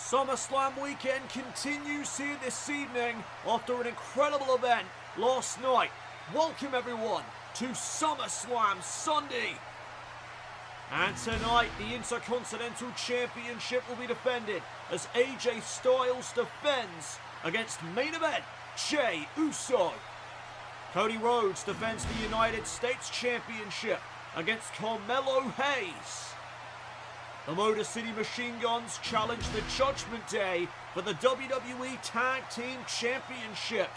Summerslam weekend continues here this evening after an incredible event last night. Welcome everyone to Summerslam Sunday. And tonight the Intercontinental Championship will be defended as AJ Styles defends against main event Jey Uso. Cody Rhodes defends the United States Championship against Carmelo Hayes. The Motor City Machine Guns challenge the Judgment Day for the WWE Tag Team Championship.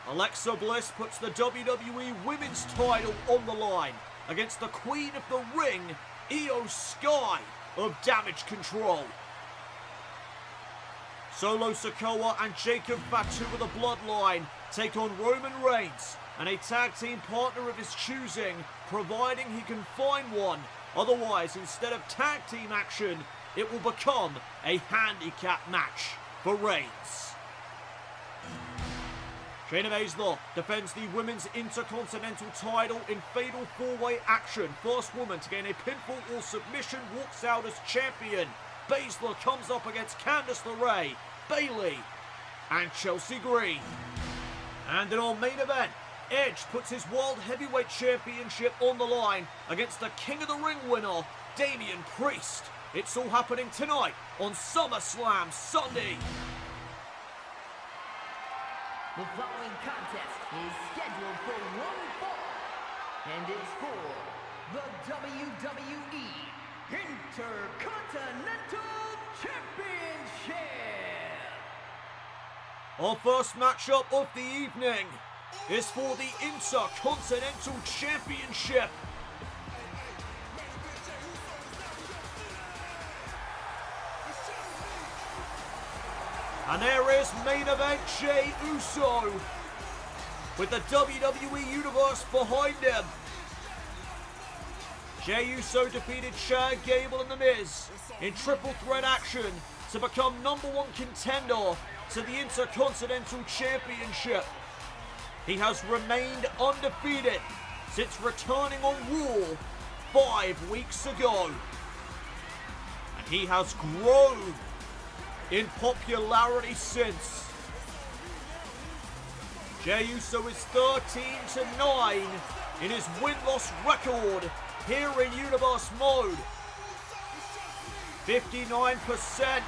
Alexa Bliss puts the WWE Women's title on the line against the Queen of the Ring, Iyo Sky of Damage Control. Solo Sikoa and Jacob Fatu of the Bloodline take on Roman Reigns and a tag team partner of his choosing, providing he can find one. Otherwise, instead of tag team action, it will become a handicap match for Reigns. Shayna Baszler defends the Women's Intercontinental title in fatal four-way action. First woman to gain a pinfall or submission walks out as champion. Baszler comes up against Candice LeRae, Bayley, and Chelsea Green. And in our main event, Edge puts his World Heavyweight Championship on the line against the King of the Ring winner, Damian Priest. It's all happening tonight on SummerSlam Sunday. The following contest is scheduled for one fall, and it's for the WWE Intercontinental Championship. Our first matchup of the evening is for the Intercontinental Championship. And there is main event Jey Uso with the WWE Universe behind him. Jey Uso defeated Chad Gable and The Miz in triple threat action to become #1 contender to the Intercontinental Championship. He has remained undefeated since returning on Raw 5 weeks ago. And he has grown in popularity since. Jey Uso is 13-9 in his win-loss record here in Universe mode. 59%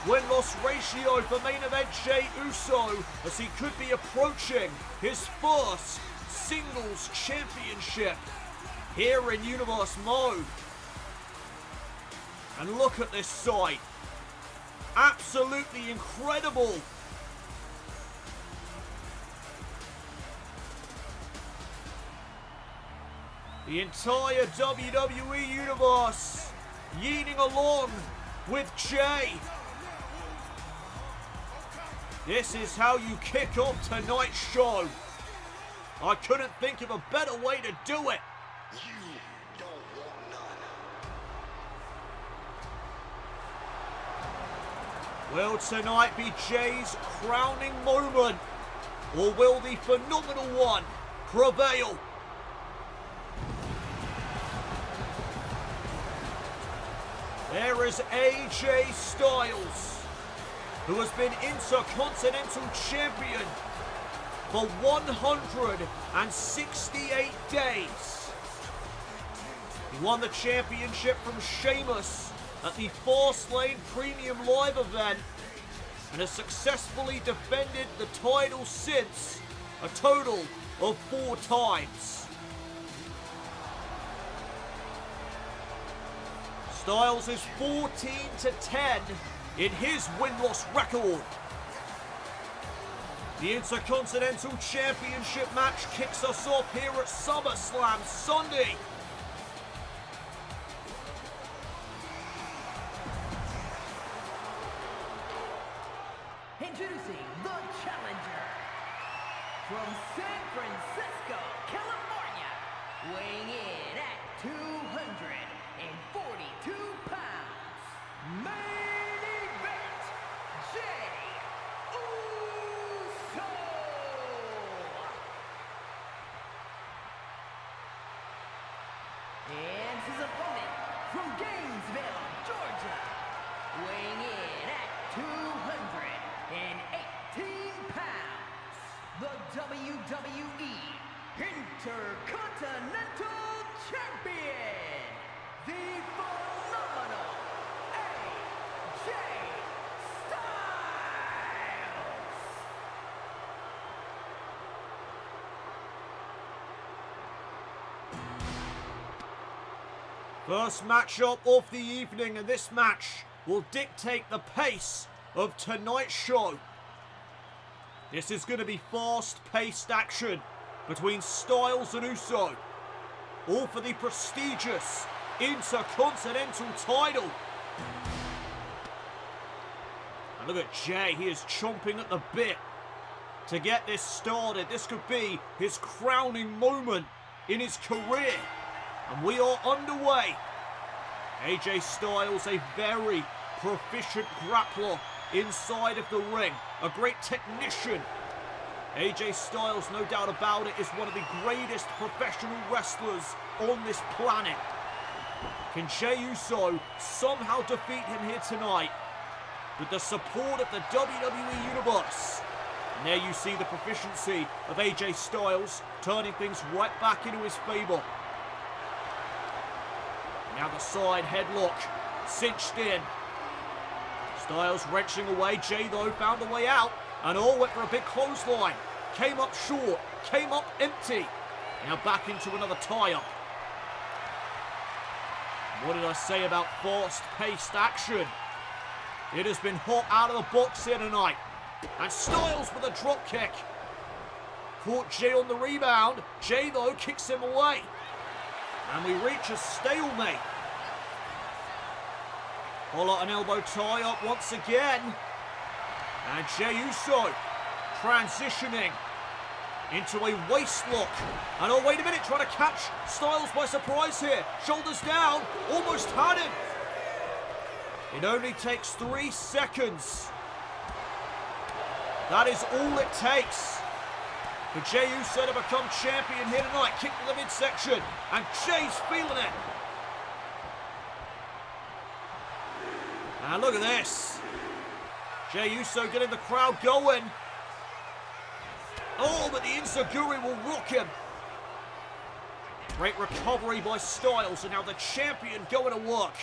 win-loss ratio for main event Jey Uso, as he could be approaching his first singles championship here in Universe mode. And look at this sight. Absolutely incredible. The entire WWE Universe yeeting along with Jey. This is how you kick off tonight's show. I couldn't think of a better way to do it. You don't want none. Will tonight be Jey's crowning moment, or will the phenomenal one prevail? There is AJ Styles, who has been Intercontinental Champion for 168 days. He won the championship from Sheamus at the Fastlane Premium Live event and has successfully defended the title since, a total of 4 times. Styles is 14-10 in his win-loss record. The Intercontinental Championship match kicks us off here at SummerSlam Sunday. Introducing the challenger from San Francisco, California, weighing in at 242 pounds, main event, Jey Uso. And his opponent from Gainesville, Georgia, First matchup of the evening, and this match will dictate the pace of tonight's show. This is going to be fast-paced action between Styles and Uso, all for the prestigious Intercontinental title. And look at Jey, he is chomping at the bit to get this started. This could be his crowning moment in his career. And we are underway. AJ Styles, a very proficient grappler inside of the ring. A great technician. AJ Styles, no doubt about it, is one of the greatest professional wrestlers on this planet. Can Jey Uso somehow defeat him here tonight with the support of the WWE Universe? And there you see the proficiency of AJ Styles, turning things right back into his favour. Now the side headlock, cinched in. Styles wrenching away. Jey, though, found a way out. And all went for a big clothesline. Came up short, came up empty. Now back into another tie-up. What did I say about fast-paced action? It has been hot out of the box here tonight. And Styles with a drop kick. Caught Jey on the rebound. Jey, though, kicks him away. And we reach a stalemate. Collar and elbow tie up once again. And Jey Uso transitioning into a waist lock. And oh, wait a minute, trying to catch Styles by surprise here. Shoulders down, almost had him. It only takes 3 seconds. That is all it takes for Jey Uso to become champion here tonight. Kick to the midsection, and Jey's feeling it. And look at this. Jey Uso getting the crowd going. Oh, but the Enziguri will rock him. Great recovery by Styles, and now the champion going to work.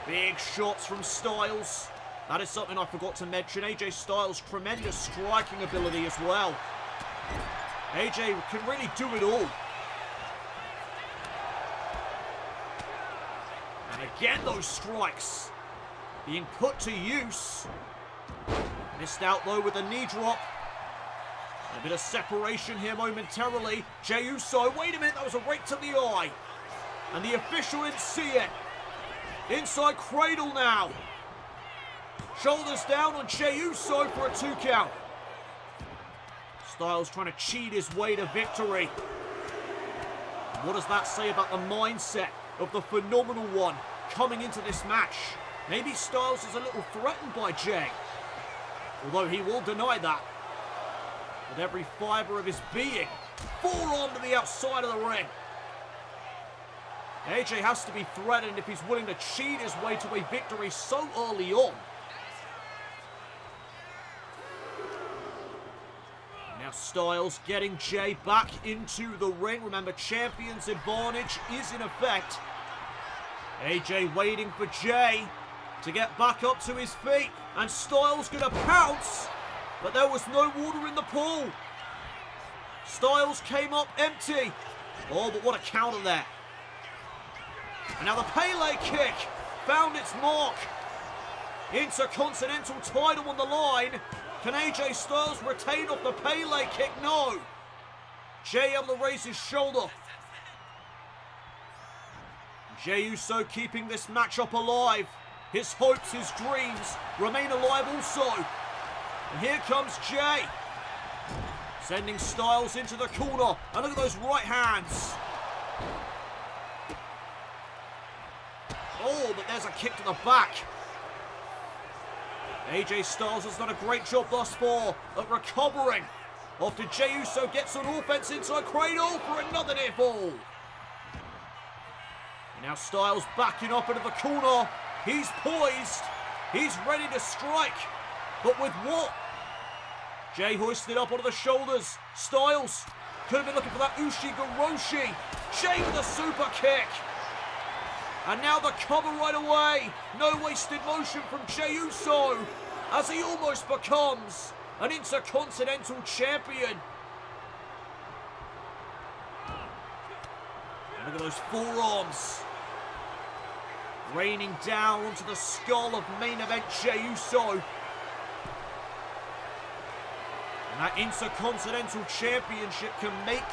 Big shots from Styles. That is something I forgot to mention. AJ Styles' tremendous striking ability as well. AJ can really do it all. And again, those strikes being put to use. Missed out, though, with a knee drop. A bit of separation here momentarily. Jey Uso, wait a minute, that was a right to the eye. And the official didn't see it. Inside cradle now. Shoulders down on Jey Uso for a 2 count. Styles trying to cheat his way to victory. What does that say about the mindset of the phenomenal one coming into this match? Maybe Styles is a little threatened by Jey, although he will deny that with every fibre of his being. Forearm to the outside of the ring. AJ has to be threatened if he's willing to cheat his way to a victory so early on. Now Styles getting Jey back into the ring. Remember, champion's advantage is in effect. AJ waiting for Jey to get back up to his feet. And Styles gonna pounce, but there was no water in the pool. Styles came up empty. Oh, but what a counter there. And now the Pele kick found its mark. Intercontinental title on the line. Can AJ Styles retain off the Pele kick? No. Jey able to raise his shoulder. Jey Uso keeping this matchup alive. His hopes, his dreams remain alive also. And here comes Jey. Sending Styles into the corner. And look at those right hands. Oh, but there's a kick to the back. AJ Styles has done a great job thus far at recovering after Jey Uso gets on offense inside cradle for another near fall. And now Styles backing up into the corner. He's poised. He's ready to strike. But with what? Jey hoisted up onto the shoulders. Styles could have been looking for that Ushigoroshi. Jey with a super kick. And now the cover right away. No wasted motion from Jey Uso as he almost becomes an Intercontinental champion. And Look at those forearms. Raining down onto the skull of main event Jey Uso. And that Intercontinental Championship can make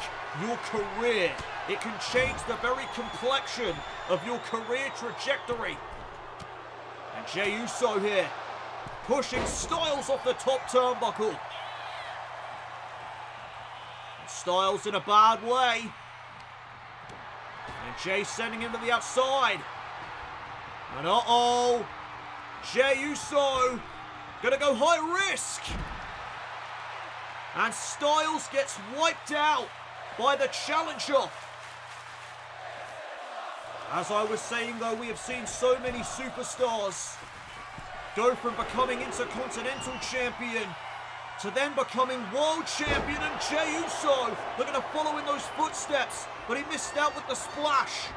your career. It can change the very complexion of your career trajectory. And Jey Uso here, pushing Styles off the top turnbuckle. And Styles in a bad way. And Jey sending him to the outside. And uh-oh, Jey Uso gonna go high risk. And Styles gets wiped out by the challenger. As I was saying though, we have seen so many superstars go from becoming Intercontinental Champion to then becoming World Champion, and Jey Uso looking to follow in those footsteps, but he missed out with the splash.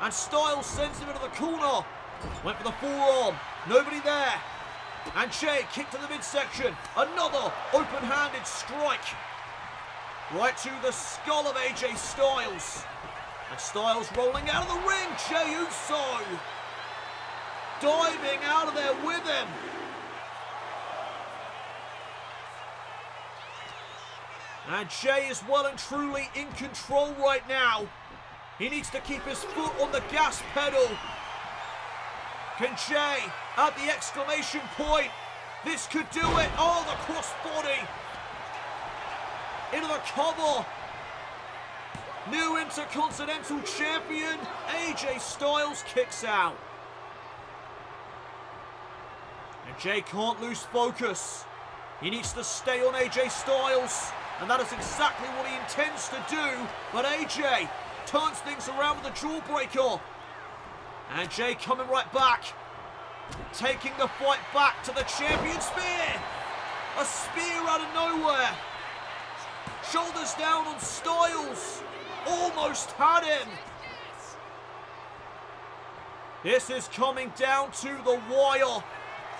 And Styles sends him into the corner. Went for the forearm, nobody there. And Jey kicked to the midsection. Another open-handed strike. Right to the skull of AJ Styles. And Styles rolling out of the ring. Jey Uso diving out of there with him. And Jey is well and truly in control right now. He needs to keep his foot on the gas pedal. Can Jey add the exclamation point? This could do it. Oh, the crossbody. Into the cover. New Intercontinental Champion, AJ Styles kicks out. And Jey can't lose focus. He needs to stay on AJ Styles. And that is exactly what he intends to do. But AJ turns things around with a jawbreaker. And Jey coming right back. Taking the fight back to the champion spear. A spear out of nowhere. Shoulders down on Styles. Almost had him. This is coming down to the wire.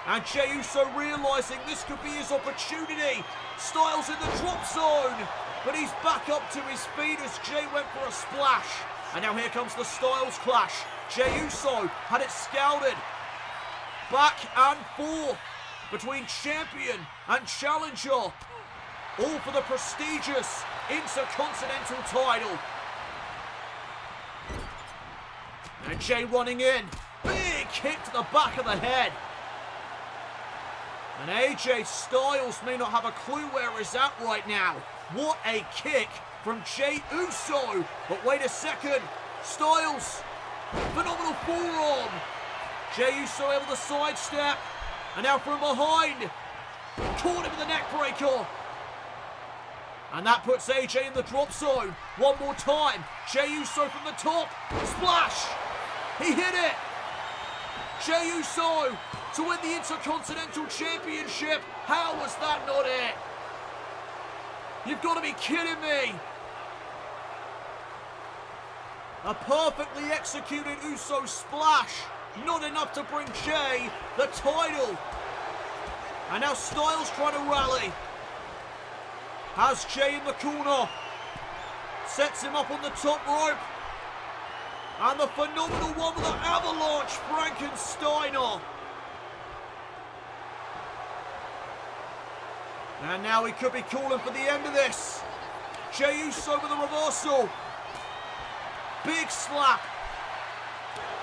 And Jey Uso realizing this could be his opportunity. Styles in the drop zone. But he's back up to his feet as Jey went for a splash. And now here comes the Styles clash. Jey Uso had it scouted. Back and forth between champion and challenger. All for the prestigious Intercontinental title. And Jey running in. Big kick to the back of the head. And AJ Styles may not have a clue where he's at right now. What a kick from Jey Uso. But wait a second. Styles. Phenomenal forearm. Jey Uso able to sidestep. And now from behind. Caught him in the neck breaker. And that puts AJ in the drop zone. One more time. Jey Uso from the top. Splash. He hit it. Jey Uso to win the Intercontinental Championship. How was that not it? You've got to be kidding me. A perfectly executed Uso splash. Not enough to bring Jey the title. And now Styles trying to rally. Has Jey in the corner. Sets him up on the top rope. And the phenomenal one with the avalanche Frankensteiner. And now he could be calling for the end of this. Jey Uso with a reversal. Big slap.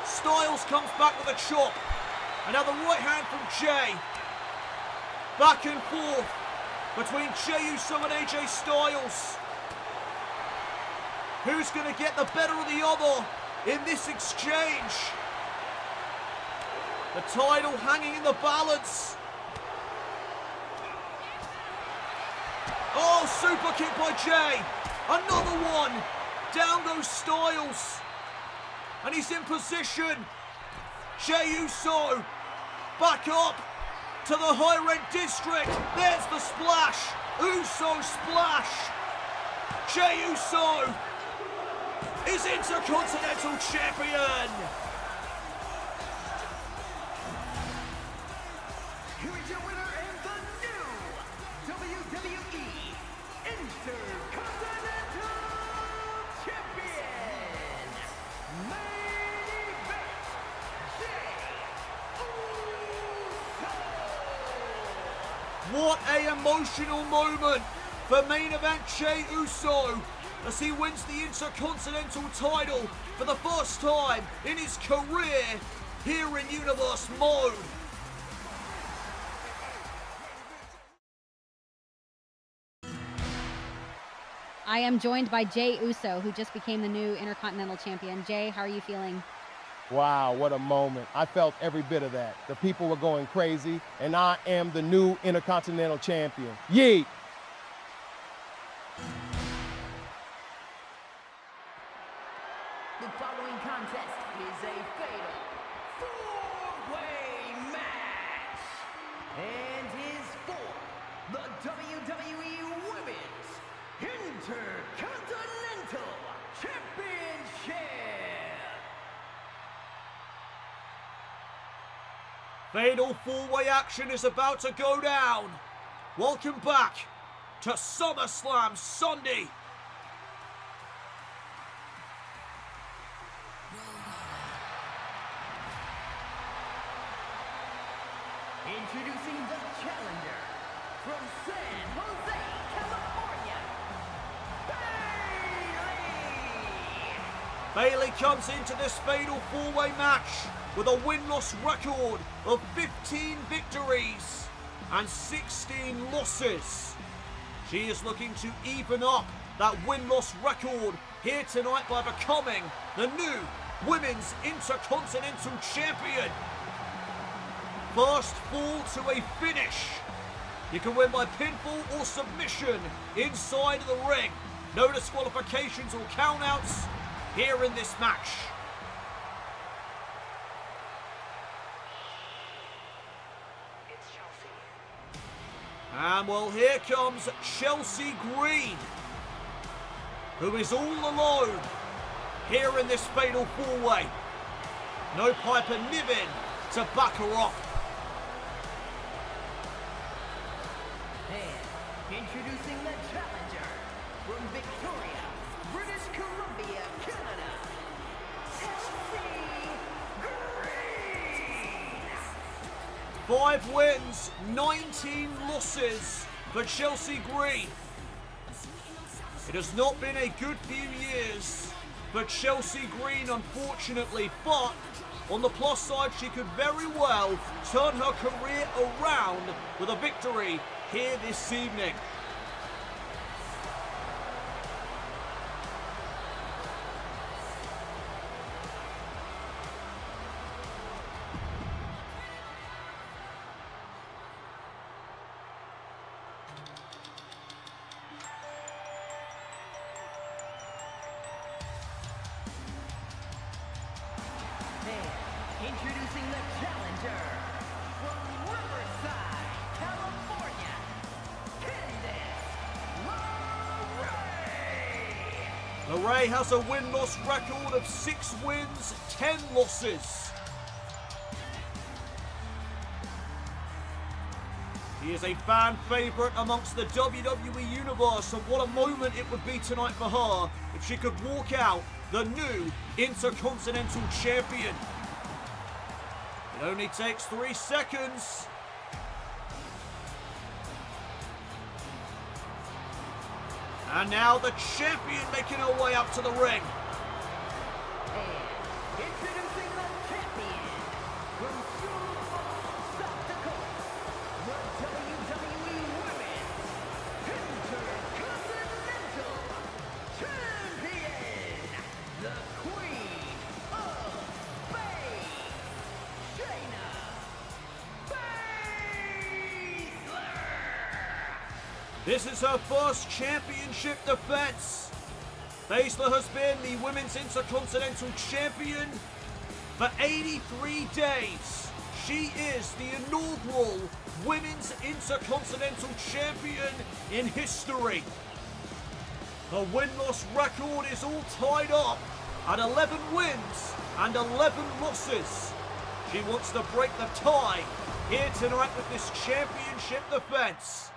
Styles comes back with a chop. And now the right hand from Jey. Back and forth between Jey Uso and AJ Styles. Who's going to get the better of the other in this exchange? The title hanging in the balance. Oh, super kick by Jey. Another one. Down goes Styles. And he's in position. Jey Uso back up to the higher end district. There's the splash. Uso splash. Jey Uso is Intercontinental Champion. Here is your winner and the new WWE Intercontinental Champion, What a emotional moment for main event Jey Uso as he wins the Intercontinental title for the first time in his career here in Universe mode. I am joined by Jey Uso, who just became the new Intercontinental Champion. Jey, how are you feeling? Wow, what a moment. I felt every bit of that. The people were going crazy, and I am the new Intercontinental Champion. Yeet! The following contest is a fatal four-way match and is for the WWE Women's Intercontinental Championship. Fatal four-way action is about to go down. Welcome back to SummerSlam Sunday. Introducing the challenger from San Jose, California, Bayley. Bayley comes into this fatal four-way match with a win-loss record of 15 victories and 16 losses. She is looking to even up that win-loss record here tonight by becoming the new Women's Intercontinental Champion. First fall to a finish. You can win by pinfall or submission inside of the ring. No disqualifications or countouts here in this match. And well, here comes Chelsea Green, who is all alone here in this fatal four-way. No Piper Niven to back her up. And introducing the challenger from Victoria, British Columbia, Canada, Chelsea Green. 5 wins, 19 losses for Chelsea Green. It has not been a good few years for Chelsea Green, unfortunately, but on the plus side, she could very well turn her career around with a victory here this evening. Introducing the challenger from Riverside, California, Candice LeRae. LeRae has a win-loss record of 6 wins, 10 losses. He is a fan favourite amongst the WWE Universe, and what a moment it would be tonight for her if she could walk out the new Intercontinental Champion. It only takes 3 seconds. And now the champion making her way up to the ring. And introducing the champion from Sioux Falls, South Dakota, the WWE Women's Intercontinental Champion, the Queen of Bay, Shayna Baszler. This is her first championship defense. Baszler has been the Women's Intercontinental Champion for 83 days. She is the inaugural Women's Intercontinental Champion in history. Her win-loss record is all tied up at 11 wins and 11 losses. She wants to break the tie here tonight with this championship defense.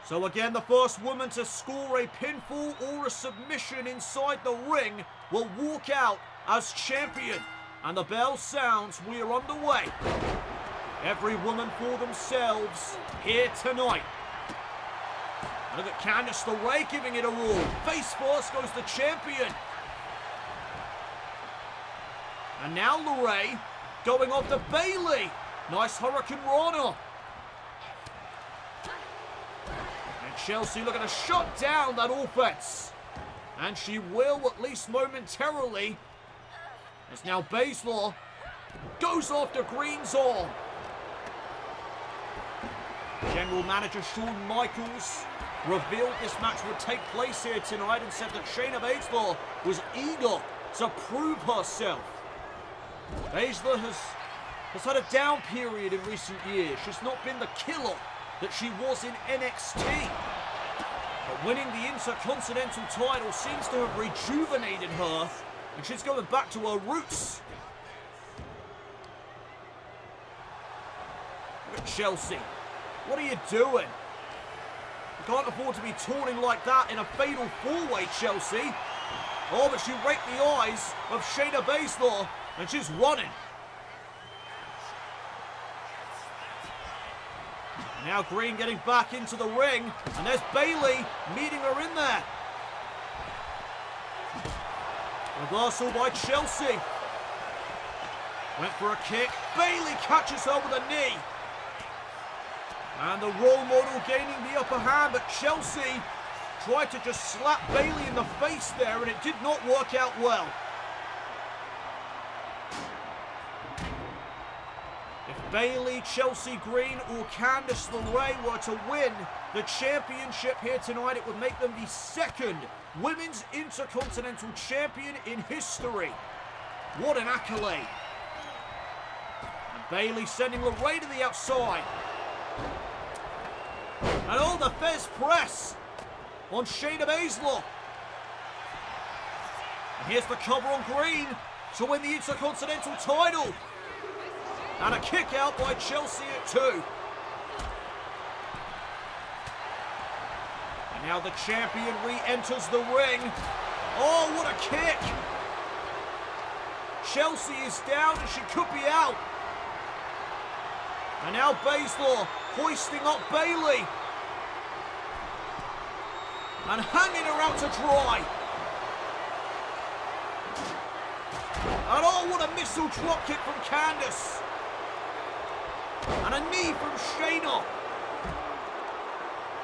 So again, the first woman to score a pinfall or a submission inside the ring will walk out as champion. And the bell sounds, we are underway. Every woman for themselves here tonight. And look at Candice LeRae giving it a all. Face first goes the champion. And now LeRae going off to Bayley. Nice Hurricane Rana. And Chelsea looking to shut down that offense. And she will, at least momentarily. As now Baszler goes after Green's arm. General Manager Shawn Michaels revealed this match would take place here tonight and said that Shayna Baszler was eager to prove herself. Baszler has had a down period in recent years. She's not been the killer that she was in NXT. But winning the Intercontinental title seems to have rejuvenated her, and she's going back to her roots. Look at Chelsea. What are you doing? You can't afford to be taunting like that in a fatal four-way, Chelsea. Oh, but she raked the eyes of Shayna Baszler, and she's running. Now Green getting back into the ring, and there's Bayley meeting her in there. Reversal by Chelsea. Went for a kick. Bayley catches her with a knee. And the role model gaining the upper hand, but Chelsea tried to just slap Bayley in the face there, and it did not work out well. If Bayley, Chelsea Green, or Candice LeRae were to win the championship here tonight, it would make them the second Women's Intercontinental Champion in history. What an accolade. And Bayley sending LeRae to the outside. And oh, the Fez press on Shayna Baszler. And here's the cover on Green to win the Intercontinental title. And a kick out by Chelsea at 2. And now the champion re-enters the ring. Oh, what a kick. Chelsea is down and she could be out. And now Baszler hoisting up Bayley. And hanging her out to dry. And oh, what a missile dropkick from Candice. And a knee from Shayna.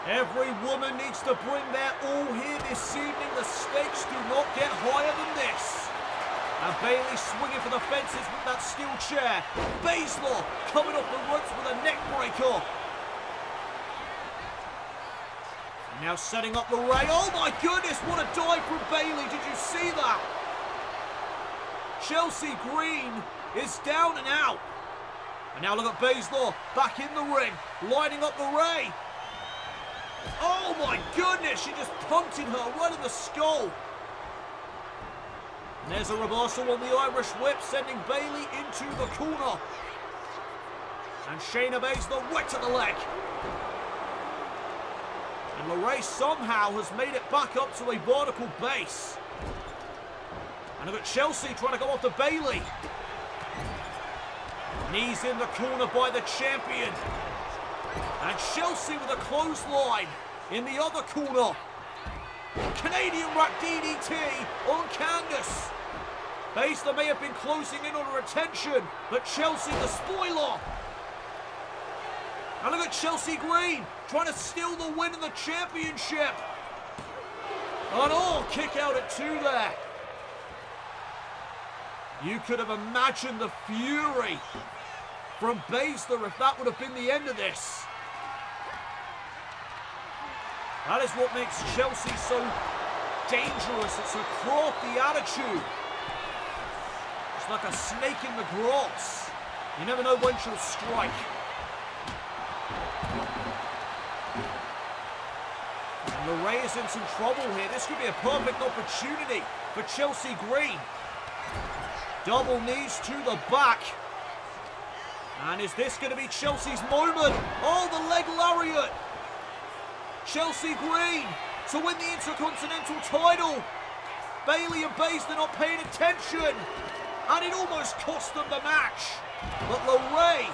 Every woman needs to bring their all here this evening. The stakes do not get higher than this. And Bayley swinging for the fences with that steel chair. Baszler coming off the ropes with a neck breaker. And now setting up LeRae. Oh my goodness, what a dive from Bayley. Did you see that? Chelsea Green is down and out. And now look at Baszler back in the ring, lining up LeRae. Oh my goodness, she just punted her right in the skull. And there's a reversal on the Irish whip, sending Bayley into the corner. And Shayna Baszler right to the leg. And LeRae somehow has made it back up to a vertical base. And look at Chelsea trying to go after Bayley. Knees in the corner by the champion. And Chelsea with a clothesline in the other corner. Canadian Rack DDT on Candice. Baszler may have been closing in on her attention, but Chelsea the spoiler. And look at Chelsea Green trying to steal the win in the championship. And oh, kick out at 2 there. You could have imagined the fury from Baszler if that would have been the end of this. That is what makes Chelsea so dangerous. It's a crafty attitude. It's like a snake in the grass. You never know when she'll strike. And LeRae is in some trouble here. This could be a perfect opportunity for Chelsea Green. Double knees to the back. And is this going to be Chelsea's moment? Oh, the leg lariat. Chelsea Green to win the Intercontinental title. Bayley and Baszler not paying attention. And it almost cost them the match. But LeRae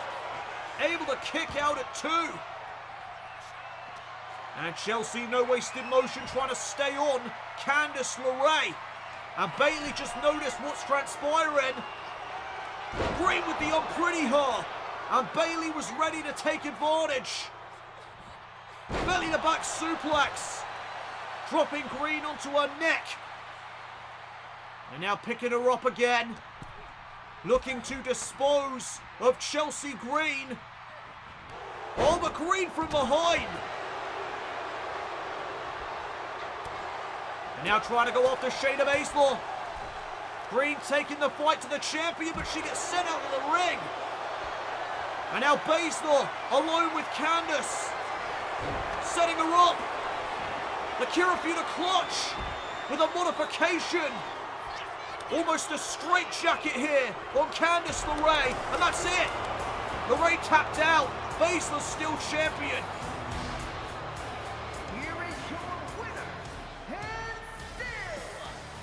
able to kick out at 2. And Chelsea, no wasted motion, trying to stay on Candice LeRae. And Bayley just noticed what's transpiring. Green with the unpretty her. And Bayley was ready to take advantage. Belly to back suplex. Dropping Green onto her neck. And now picking her up again. Looking to dispose of Chelsea Green. Oh, but Green from behind. And now trying to go after Shayna Baszler. Green taking the fight to the champion, but she gets sent out of the ring. And now Baszler alone with Candice. Setting her up. The Kirifuda clutch with a modification. Almost a straight jacket here on Candice LeRae. And that's it. LeRae tapped out. Baszler's still champion. Here is your winner, and still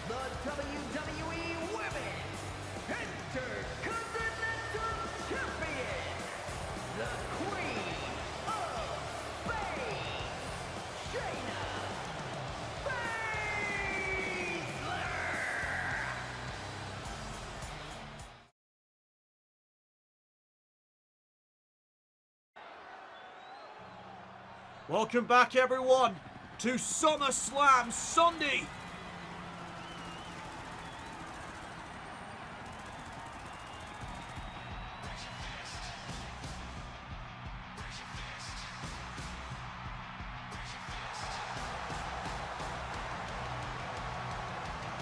the WWE Women's Intercontinental Champion, the Queen of Bay, Shayna Baszler. Welcome back, everyone, to SummerSlam Sunday.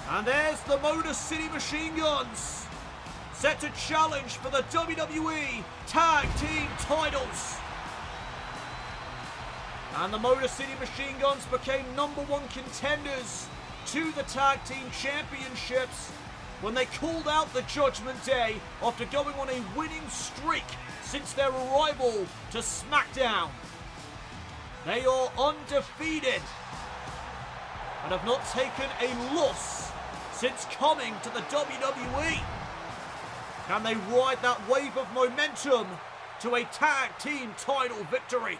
And there's the Motor City Machine Guns, set to challenge for the WWE Tag Team titles. And the Motor City Machine Guns became #1 contenders to the Tag Team Championships when they called out the Judgment Day after going on a winning streak since their arrival to SmackDown. They are undefeated and have not taken a loss since coming to the WWE. Can they ride that wave of momentum to a Tag Team title victory?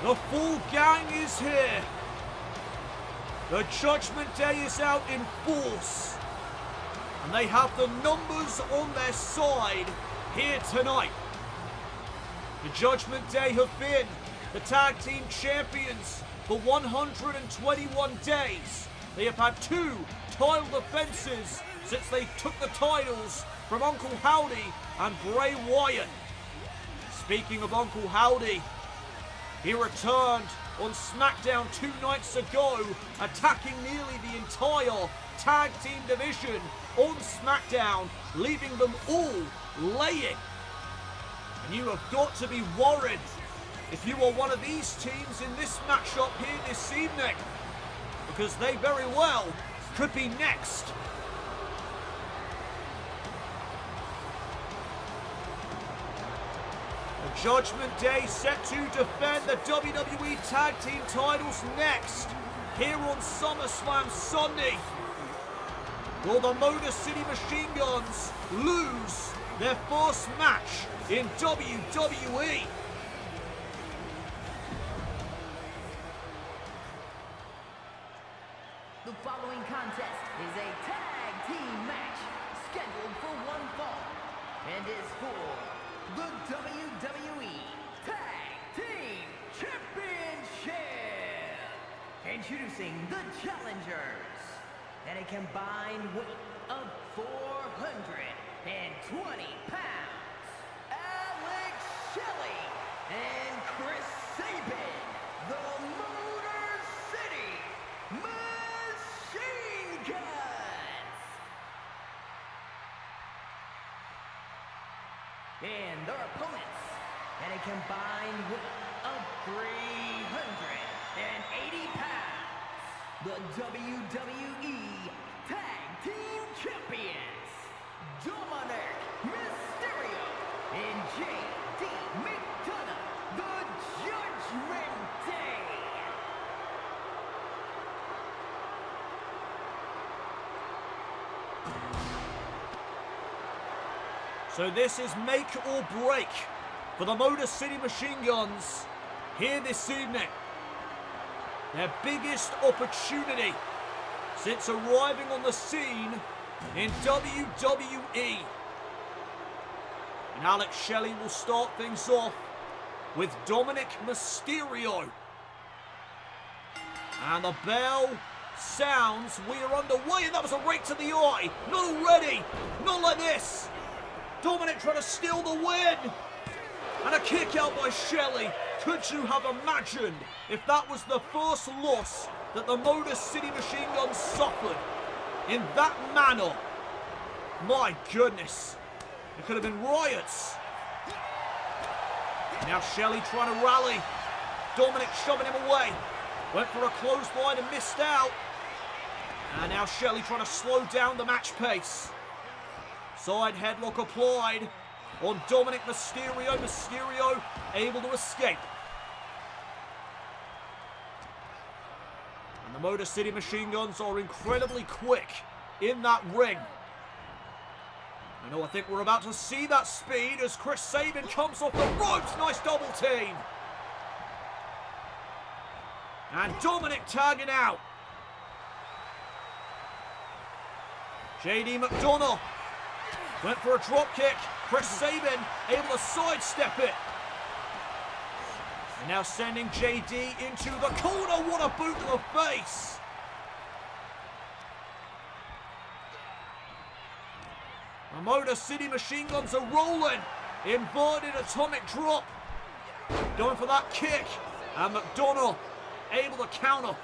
The full gang is here. The Judgment Day is out in force. And they have the numbers on their side here tonight. The Judgment Day have been the Tag Team Champions for 121 days. They have had 2 title defenses since they took the titles from Uncle Howdy and Bray Wyatt. Speaking of Uncle Howdy, he returned on SmackDown 2 nights ago, attacking nearly the entire tag team division on SmackDown, leaving them all laying. And you have got to be worried if you are one of these teams in this matchup here this evening, because they very well could be next. Judgment Day set to defend the WWE Tag Team titles next, here on SummerSlam Sunday. Will the Motor City Machine Guns lose their first match in WWE? The following contest is a tag team match scheduled for one fall and is for the WWE Tag Team Championship. Introducing the challengers at a combined weight of 420 pounds, Alex Shelley and Chris Sabin, the Motor City Machine Guns. And their combined weight of 380 pounds, the WWE Tag Team Champions, Dominik, Mysterio, and J.D. McDonough, the Judgment Day. So this is make or break for the Motor City Machine Guns here this evening. Their biggest opportunity since arriving on the scene in WWE. And Alex Shelley will start things off with Dominik Mysterio. And the bell sounds, we are underway, and that was a rake to the eye. Not already, not like this. Dominik trying to steal the win. And a kick out by Shelley. Could you have imagined if that was the first loss that the Motor City Machine Guns suffered in that manner? My goodness. It could have been riots. Now Shelley trying to rally. Dominik shoving him away. Went for a clothesline and missed out. And now Shelley trying to slow down the match pace. Side headlock applied on Dominik Mysterio. Mysterio able to escape. And the Motor City Machine Guns are incredibly quick in that ring. I think we're about to see that speed as Chris Sabin comes off the ropes. Nice double team. And Dominik tagging out. JD McDonough went for a drop kick. Chris Sabin able to sidestep it. And now sending JD into the corner. What a boot to the face. The Motor City Machine Guns are rolling. Inverted atomic drop. Going for that kick. And McDonough able to counter.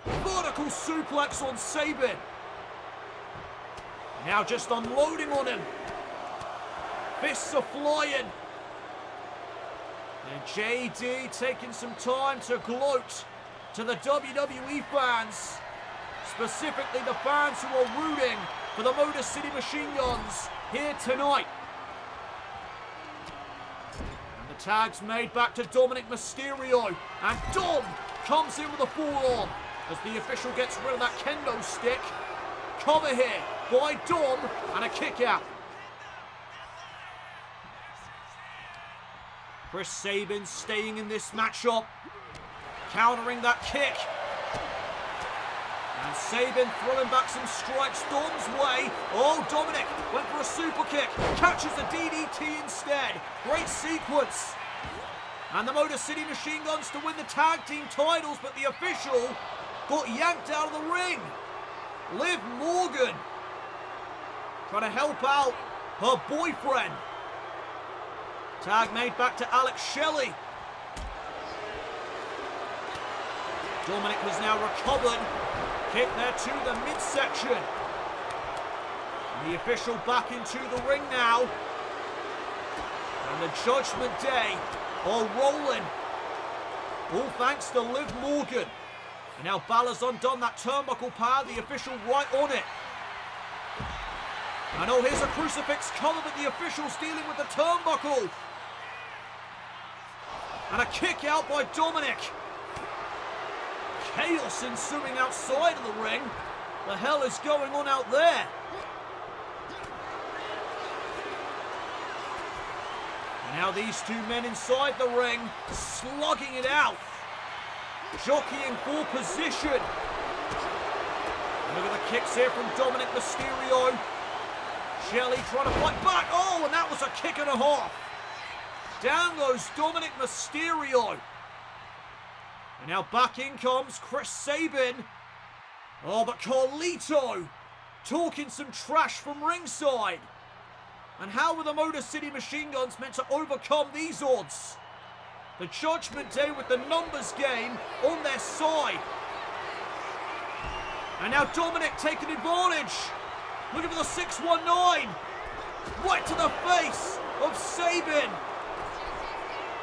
Vertical suplex on Sabin. Now just unloading on him. Fists are flying. And JD taking some time to gloat to the WWE fans. Specifically the fans who are rooting for the Motor City Machine Guns here tonight. And the tag's made back to Dominik Mysterio. And Dom comes in with a forearm as the official gets rid of that kendo stick. Cover here by Dom and a kick out. Chris Sabin staying in this matchup. Countering that kick. And Sabin throwing back some strikes Dom's way. Oh, Dominik went for a super kick. Catches a DDT instead. Great sequence. And the Motor City Machine Guns to win the tag team titles, but the official got yanked out of the ring. Liv Morgan trying to help out her boyfriend. Tag made back to Alex Shelley. Dominik has now recovered. Kick there to the midsection. And the official back into the ring now. And the Judgment Day are rolling. All thanks to Liv Morgan. And now Balor's undone that turnbuckle power, the official right on it. And oh, here's a crucifix cover, but the official's dealing with the turnbuckle. And a kick out by Dominik. Chaos ensuing outside of the ring. The hell is going on out there? And now these two men inside the ring, slugging it out. Jockeying for position. And look at the kicks here from Dominik Mysterio. Shelley trying to fight back. Oh, and that was a kick and a half. Down goes Dominik Mysterio. And now back in comes Chris Sabin. Oh, but Carlito talking some trash from ringside. And how were the Motor City Machine Guns meant to overcome these odds? The Judgment Day with the numbers game on their side. And now Dominik taking advantage. Looking for the 619. right to the face of Sabin.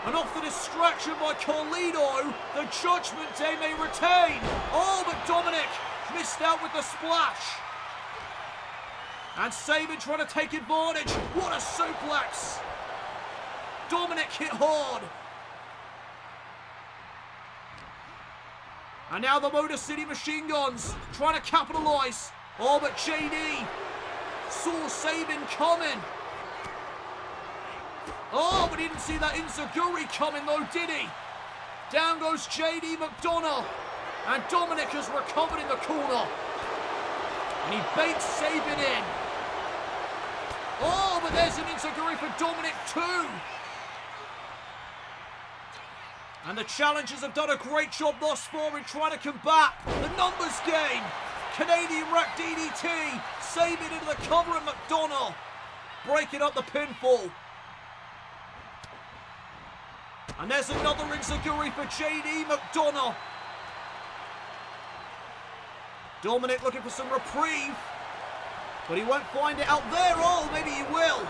And off the distraction by Carlito, the Judgment Day may retain. Oh, but Dominik missed out with the splash. And Sabin trying to take advantage. What a suplex. Dominik hit hard. And now the Motor City Machine Guns trying to capitalize. Oh, but JD saw Sabin coming. Oh, but he didn't see that Enziguri coming though, did he? Down goes JD McDonough. And Dominik has recovered in the corner. And he baits Sabin in. Oh, but there's an Enziguri for Dominik too. And the challengers have done a great job thus far in trying to combat the numbers game. Canadian Rack DDT. Sabin into the cover of McDonough. Breaking up the pinfall. And there's another Enziguri for JD McDonough. Dominik looking for some reprieve. But he won't find it out there. Oh, maybe he will.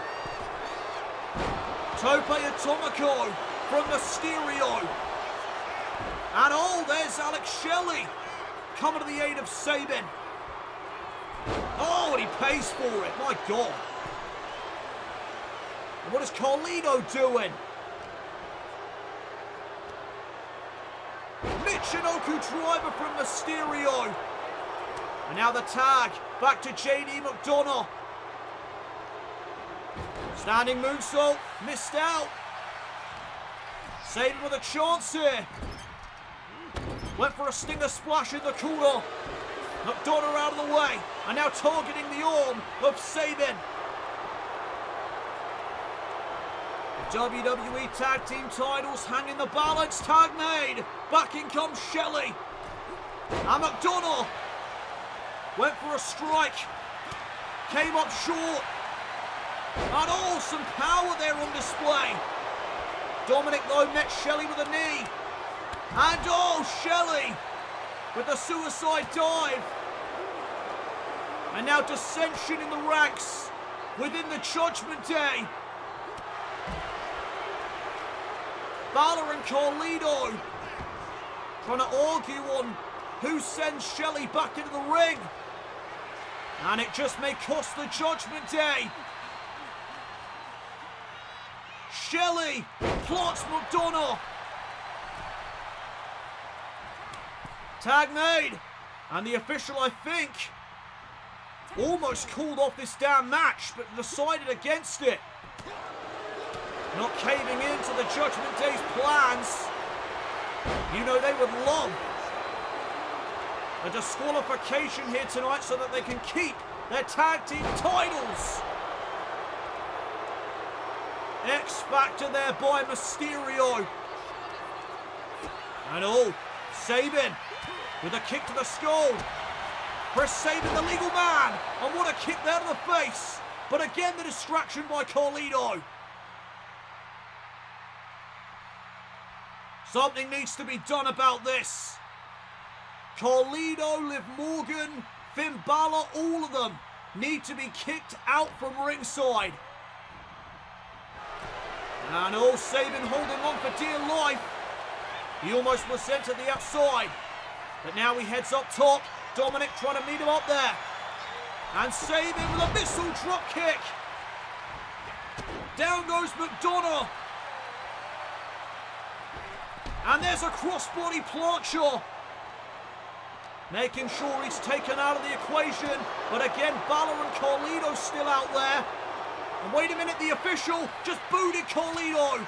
Tope Atomico from Mysterio. And oh, there's Alex Shelley coming to the aid of Sabin. Oh, and he pays for it. My God. And what is Carlito doing? Michinoku driver from Mysterio. And now the tag back to JD McDonough. Standing moonsault, missed out. Sabin with a chance here. Went for a stinger splash in the corner. McDonough out of the way. And now targeting the arm of Sabin. The WWE Tag Team titles hang in the balance. Tag made. Back in comes Shelley. And McDonough went for a strike. Came up short. And oh, some power there on display. Dominik though met Shelley with a knee. And oh, Shelley with the suicide dive. And now dissension in the ranks within the Judgment Day. Balor and Carlito trying to argue on who sends Shelley back into the ring. And it just may cost the Judgment Day. Shelley plants McDonough. Tag made. And the official, I think, almost called off this damn match, but decided against it. Not caving in to the Judgment Day's plans. You know they would love a disqualification here tonight so that they can keep their tag team titles. X Factor there by Mysterio. And oh, Sabin with a kick to the skull. Chris Sabin, the legal man. And what a kick there to the face. But again, the distraction by Carlito. Something needs to be done about this. Carlito, Liv Morgan, Finn Balor, all of them need to be kicked out from ringside. And oh, Sabin holding on for dear life. He almost was sent to the outside. But now he heads up top. Dominik trying to meet him up there. And Sabin with a missile drop kick. Down goes McDonough. And there's a crossbody plancher. Making sure he's taken out of the equation. But again, Balor and Carlito still out there. And wait a minute, the official just booted Carlito.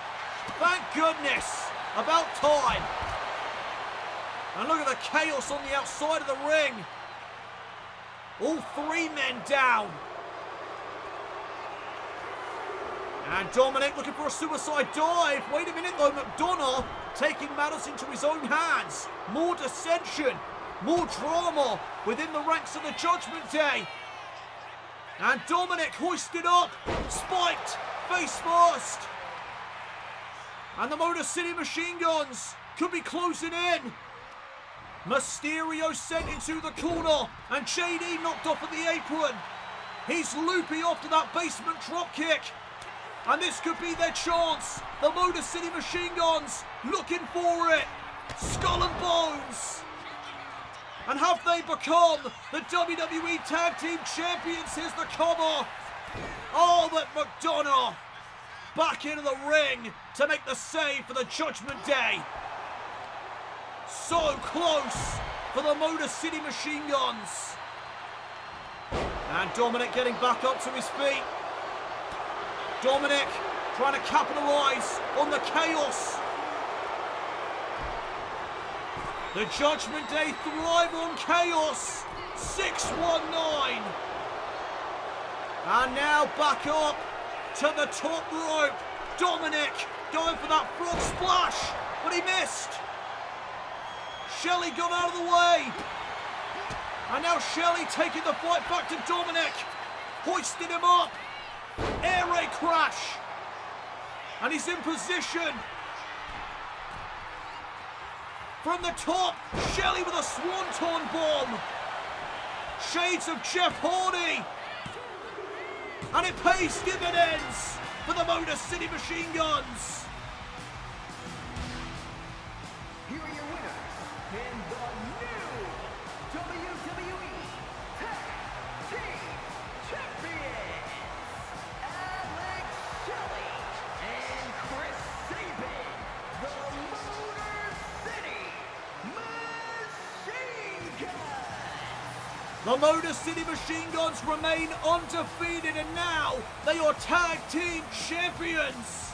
Thank goodness. About time. And look at the chaos on the outside of the ring. All three men down. And Dominik looking for a suicide dive. Wait a minute though, McDonough taking matters into his own hands. More dissension, more drama within the ranks of the Judgment Day. And Dominik hoisted up, spiked, face first. And the Motor City Machine Guns could be closing in. Mysterio sent into the corner, and JD knocked off of the apron. He's loopy off to that basement dropkick. And this could be their chance. The Motor City Machine Guns looking for it. Skull and Bones. And have they become the WWE Tag Team Champions? Here's the cover. Oh, but McDonough back into the ring to make the save for the Judgment Day. So close for the Motor City Machine Guns. And Dominik getting back up to his feet. Dominik trying to capitalise on the chaos. The Judgment Day thrive on chaos. 619. And now back up to the top rope. Dominik going for that frog splash, but he missed. Shelley got out of the way. And now Shelley taking the fight back to Dominik. Hoisting him up. Air raid crash. And he's in position. From the top, Shelley with a swanton bomb. Shades of Jeff Hardy. And it pays dividends for the Motor City Machine Guns. Here are your winners and the new WWE Tag Team Champions, Alex Shelley and Chris Sabin, the Motor City Machine Guns. The Motor City Machine Guns remain undefeated, and now they are Tag Team Champions.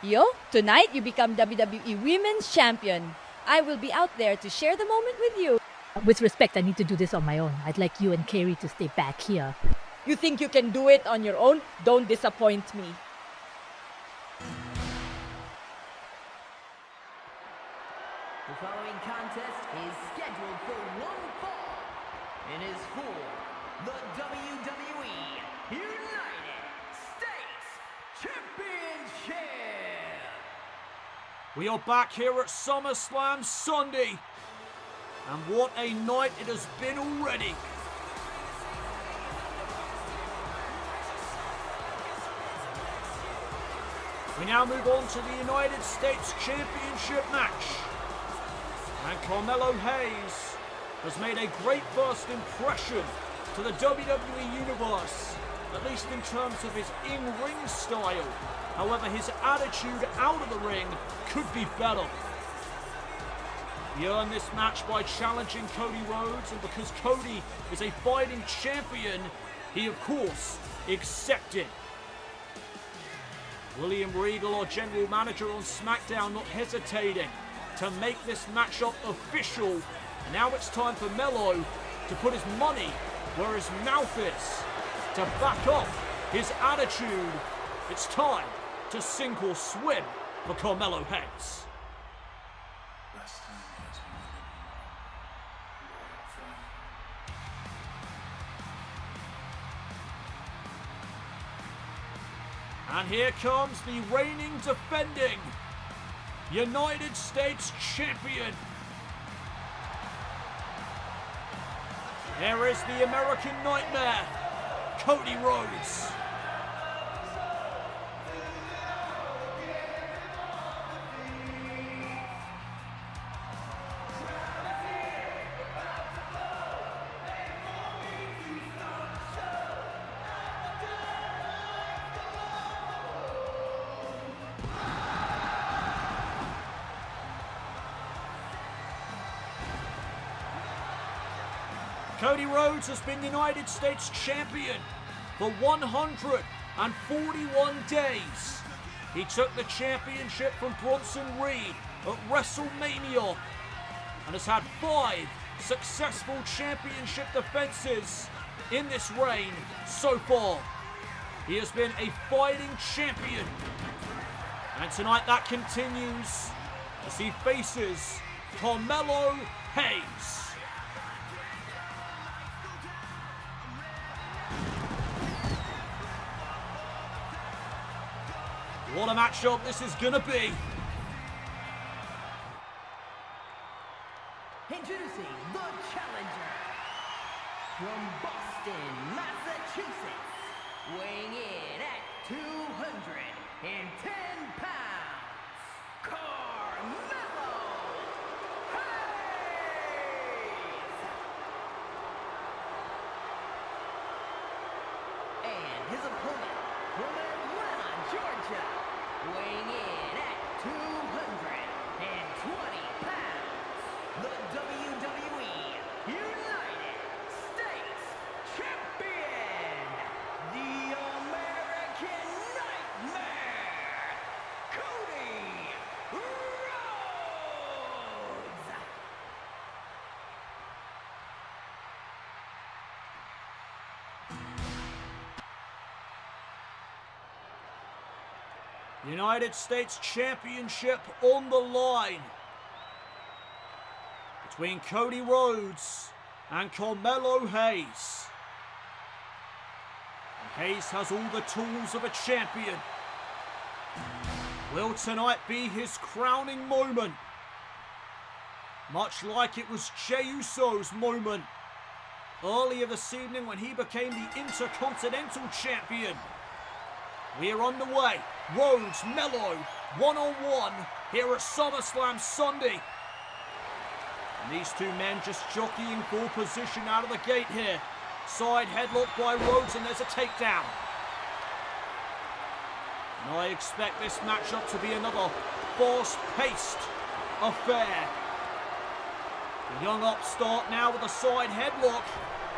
Yo, tonight you become WWE Women's Champion. I will be out there to share the moment with you. With respect, I need to do this on my own. I'd like you and Kairi to stay back here. You think you can do it on your own? Don't disappoint me. The following contest is scheduled for one fall and is for the WWE United States Championship. We are back here at Summerslam Sunday. And what a night it has been already. We now move on to the United States Championship match. And Carmelo Hayes has made a great first impression to the WWE Universe, at least in terms of his in-ring style. However, his attitude out of the ring could be better. He earned this match by challenging Cody Rhodes, and because Cody is a fighting champion, he of course accepted. William Regal, our general manager on SmackDown, not hesitating to make this matchup official. And now it's time for Melo to put his money where his mouth is, to back up his attitude. It's time to sink or swim for Carmelo Hayes. And here comes the reigning, defending United States Champion. Here is the American Nightmare, Cody Rhodes. Cody Rhodes has been United States Champion for 141 days. He took the championship from Bronson Reed at WrestleMania and has had 5 successful championship defenses in this reign so far. He has been a fighting champion. And tonight that continues as he faces Carmelo Hayes. What a matchup this is going to be. Boston, Massachusetts, weighing in at 210 pounds, Carmelo Hayes! And his opponent from Atlanta, Georgia, weighing in at 220 pounds, the WWE United States Champion, the American Nightmare, Cody Rhodes! United States Championship on the line between Cody Rhodes and Carmelo Hayes. And Hayes has all the tools of a champion. Will tonight be his crowning moment? Much like it was Jey Uso's moment earlier this evening when he became the Intercontinental Champion. We are underway. Rhodes, Melo, one-on-one here at Summerslam Sunday. And these two men just jockeying for position out of the gate here. Side headlock by Rhodes, and there's a takedown. And I expect this matchup to be another fast-paced affair. The young upstart now with a side headlock.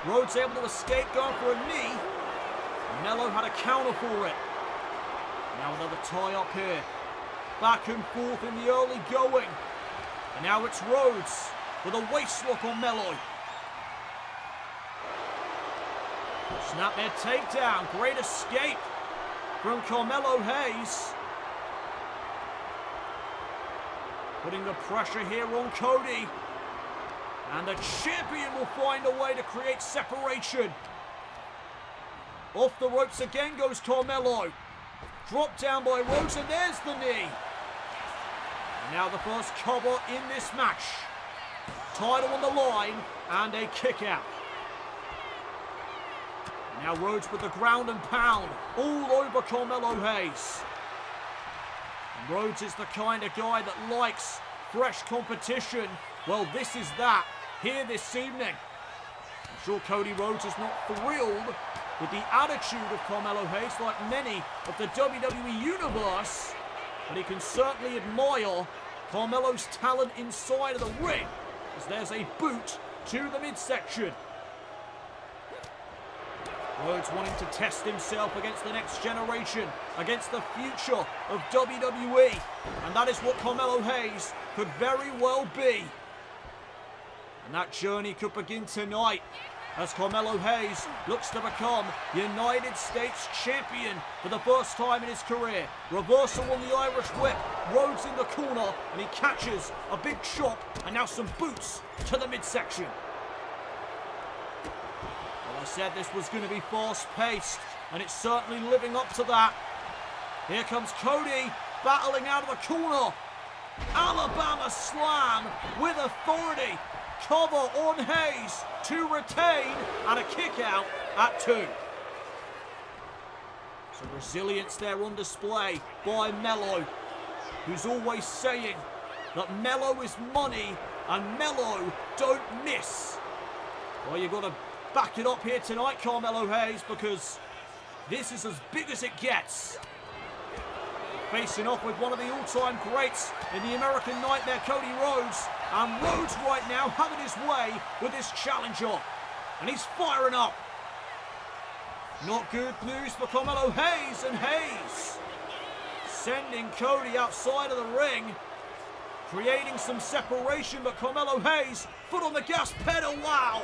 Rhodes able to escape, going for a knee. Melo had a counter for it. Now another tie up here. Back and forth in the early going. And now it's Rhodes with a waist lock on Melo. Snapmare takedown. Great escape from Carmelo Hayes. Putting the pressure here on Cody. And the champion will find a way to create separation. Off the ropes again goes Carmelo. Dropped down by Rhodes, and there's the knee. And now the first cover in this match. Title on the line, and a kick out. Now Rhodes with the ground and pound all over Carmelo Hayes. And Rhodes is the kind of guy that likes fresh competition. Well, this is that here this evening. I'm sure Cody Rhodes is not thrilled with the attitude of Carmelo Hayes, like many of the WWE Universe, but he can certainly admire Carmelo's talent inside of the ring, as there's a boot to the midsection. Rhodes wanting to test himself against the next generation, against the future of WWE, and that is what Carmelo Hayes could very well be. And that journey could begin tonight, as Carmelo Hayes looks to become United States Champion for the first time in his career. Reversal on the Irish Whip, Rhodes in the corner, and he catches a big chop, and now some boots to the midsection. Well, I said this was going to be fast-paced, and it's certainly living up to that. Here comes Cody, battling out of the corner. Alabama slam with authority. Cover on Hayes to retain, and a kick out at 2. Some resilience there on display by Melo, who's always saying that Melo is money and Melo don't miss. Well, you've got to back it up here tonight, Carmelo Hayes, because this is as big as it gets. Facing off with one of the all-time greats in the American Nightmare, Cody Rhodes. And Rhodes right now having his way with this challenger. And he's firing up. Not good news for Carmelo Hayes, and Hayes sending Cody outside of the ring. Creating some separation, but Carmelo Hayes, foot on the gas pedal, wow!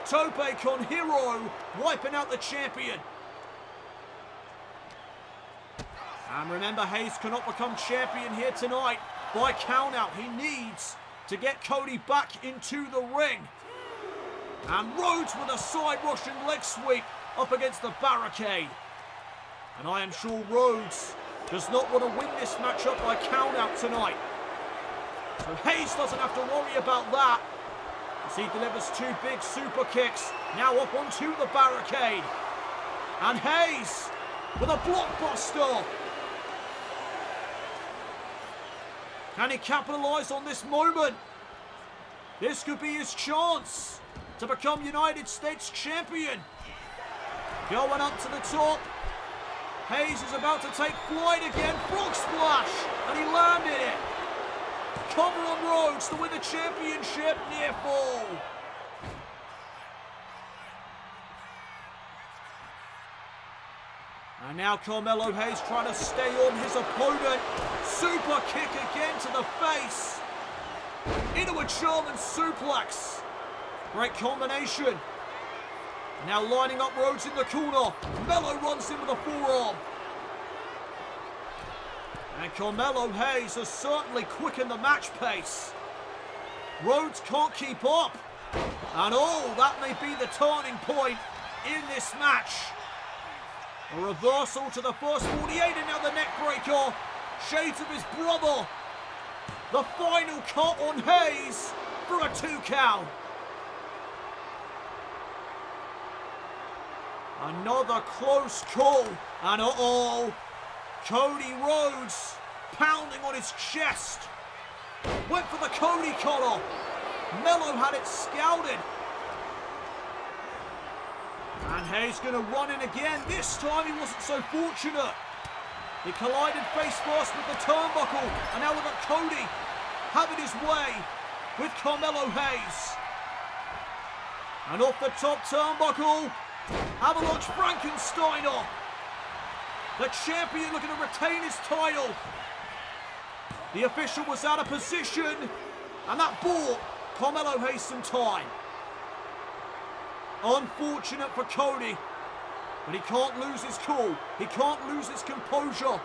Tope con hero, wiping out the champion. And remember, Hayes cannot become champion here tonight by count out. He needs to get Cody back into the ring. And Rhodes with a side Russian leg sweep up against the barricade. And I am sure Rhodes does not want to win this matchup by count out tonight. So Hayes doesn't have to worry about that, as he delivers 2 big super kicks Now up onto the barricade. And Hayes with a blockbuster. Can he capitalise on this moment? This could be his chance to become United States Champion. Going up to the top. Hayes is about to take flight again. Frog splash. And he landed it. Cover on Rhodes to win the championship. Near fall. And now Carmelo Hayes trying to stay on his opponent. Super kick again to the face. Into a German suplex. Great combination. Now lining up Rhodes in the corner. Melo runs in with a forearm. And Carmelo Hayes has certainly quickened the match pace. Rhodes can't keep up. And oh, that may be the turning point in this match. A reversal to the first 48 and now the neck breaker. Shades of his brother. The final cut on Hayes for a 2 count. Another close call. And uh-oh. Cody Rhodes pounding on his chest. Went for the Cody cutter. Melo had it scouted. And Hayes going to run in again. This time he wasn't so fortunate. He collided face first with the turnbuckle. And now we've got Cody having his way with Carmelo Hayes. And off the top turnbuckle, Avalanche Frankensteiner. The champion looking to retain his title. The official was out of position. And that bought Carmelo Hayes some time. Unfortunate for Cody, but he can't lose his cool. He can't lose his composure.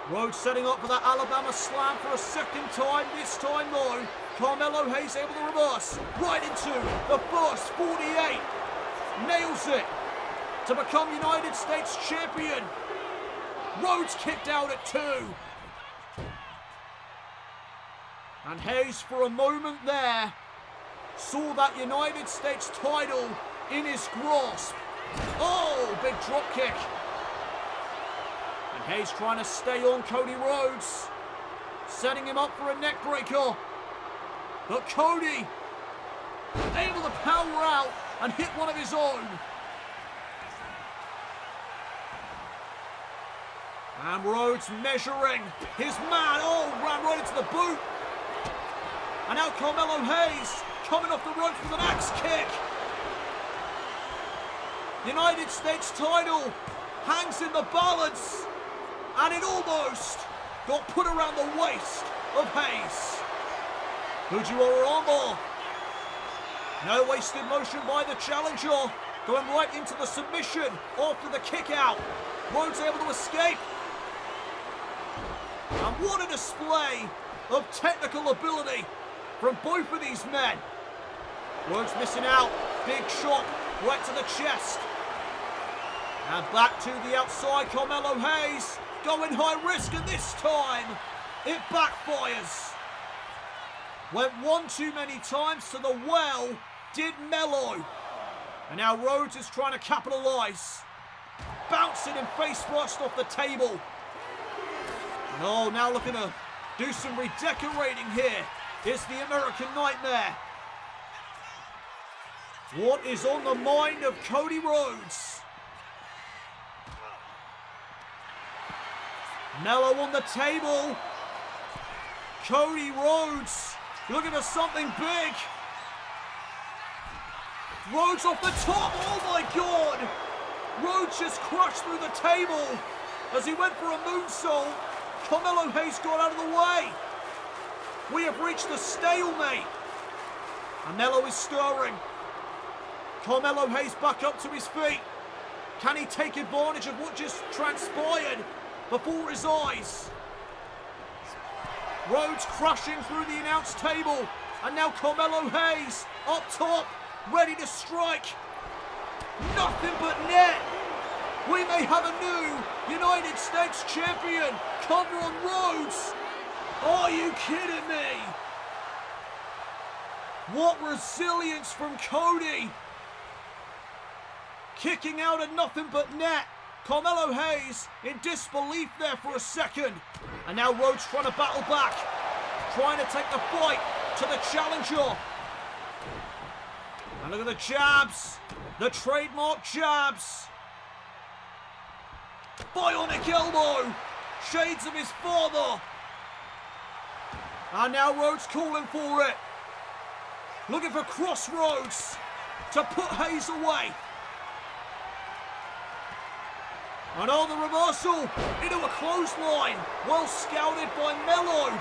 Rhodes setting up for that Alabama slam for a second time. This time though, Carmelo Hayes able to reverse right into the first 48. Nails it to become United States Champion. Rhodes kicked out at 2. And Hayes for a moment there saw that United States title in his grasp. Oh, big drop kick. And Hayes trying to stay on Cody Rhodes. Setting him up for a neck breaker. But Cody able to power out and hit one of his own. And Rhodes measuring his man. Oh, ran right into the boot. And now Carmelo Hayes coming off the ropes with an axe kick. United States title hangs in the balance. And it almost got put around the waist of Hayes. Fujiwara armbar. No wasted motion by the challenger. Going right into the submission after the kick out. Rhodes able to escape. And what a display of technical ability from both of these men. Rhodes missing out. Big shot right to the chest. And back to the outside. Carmelo Hayes going high risk, and this time it backfires. Went one too many times to the well, did Melo. And now Rhodes is trying to capitalise. Bouncing him face first off the table. No, now looking to do some redecorating here. It's the American Nightmare. What is on the mind of Cody Rhodes? Melo on the table. Cody Rhodes looking for something big. Rhodes off the top. Oh my God. Rhodes just crushed through the table as he went for a moonsault. Carmelo Hayes got out of the way. We have reached a stalemate. And Melo is stirring. Carmelo Hayes back up to his feet. Can he take advantage of what just transpired before his eyes? Rhodes crushing through the announce table. And now Carmelo Hayes up top, ready to strike. Nothing but net. We may have a new United States champion. Cover on Rhodes. Are you kidding me? What resilience from Cody. Kicking out of nothing but net. Carmelo Hayes in disbelief there for a second. And now Rhodes trying to battle back. Trying to take the fight to the challenger. And look at the jabs. The trademark jabs. Bionic elbow. Shades of his father. And now Rhodes calling for it. Looking for Crossroads to put Hayes away. And oh, the reversal into a clothesline. Well scouted by Melo.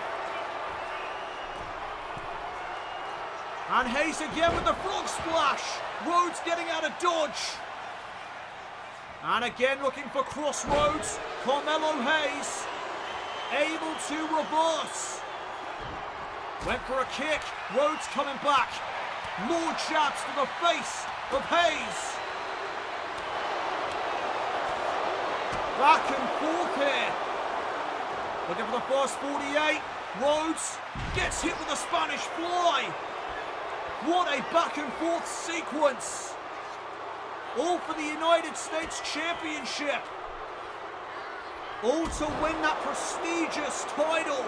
And Hayes again with the frog splash. Rhodes getting out of dodge. And again looking for Crossroads. Carmelo Hayes able to reverse. Went for a kick. Rhodes coming back. More jabs to the face of Hayes. Back and forth here. Looking for the first 48. Rhodes gets hit with a Spanish fly. What a back and forth sequence. All for the United States Championship. All to win that prestigious title.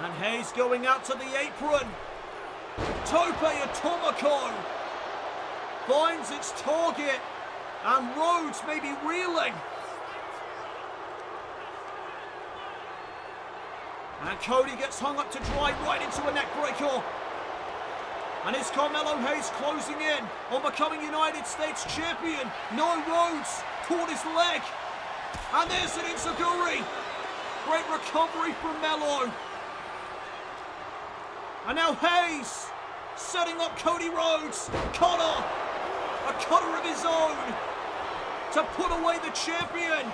And Hayes going out to the apron. Tope Atomico finds its target. And Rhodes may be reeling. And Cody gets hung up to dry right into a neck breaker. And is Carmelo Hayes closing in on becoming United States Champion? No, Rhodes caught his leg. And there's an enziguri. Great recovery from Melo. And now Hayes setting up Cody Rhodes. Cutter. A cutter of his own to put away the champion.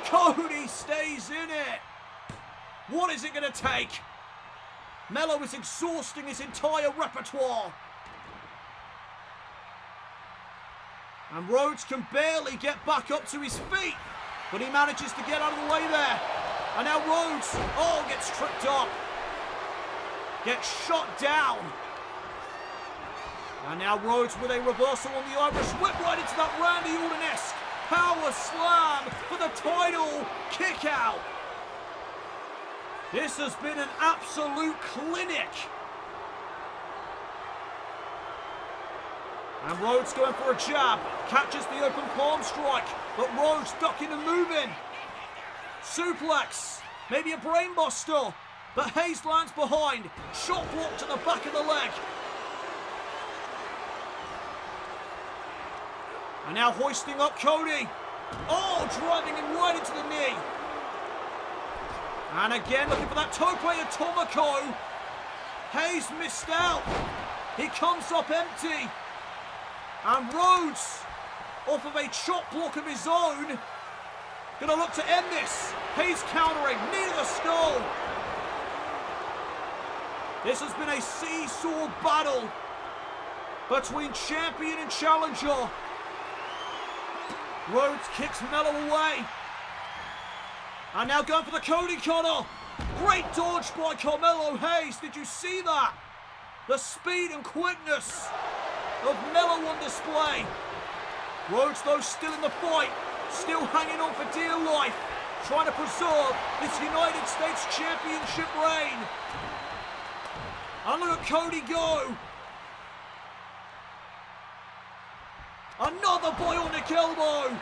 Cody stays in it. What is it going to take? Melo is exhausting his entire repertoire. And Rhodes can barely get back up to his feet. But he manages to get out of the way there. And now Rhodes, gets tripped up. Gets shot down. And now Rhodes with a reversal on the Irish whip right into that Randy Orton-esque power slam for the title kick out. This has been an absolute clinic. And Rhodes going for a jab, catches the open palm strike, but Rhodes ducking and moving. Suplex, maybe a brainbuster, but Hayes lands behind. Shot block to the back of the leg. And now hoisting up Cody. Driving him right into the knee. And again looking for that Tope Atomico. Hayes missed out. He comes up empty. And Rhodes, off of a chop block of his own, gonna look to end this. Hayes countering, knee to the skull. This has been a seesaw battle between champion and challenger. Rhodes kicks Melo away. And now going for the Cody cutter. Great dodge by Carmelo Hayes. Did you see that? The speed and quickness of Melo on display. Rhodes, though, still in the fight. Still hanging on for dear life. Trying to preserve this United States Championship reign. And look at Cody go. Another bionic elbow.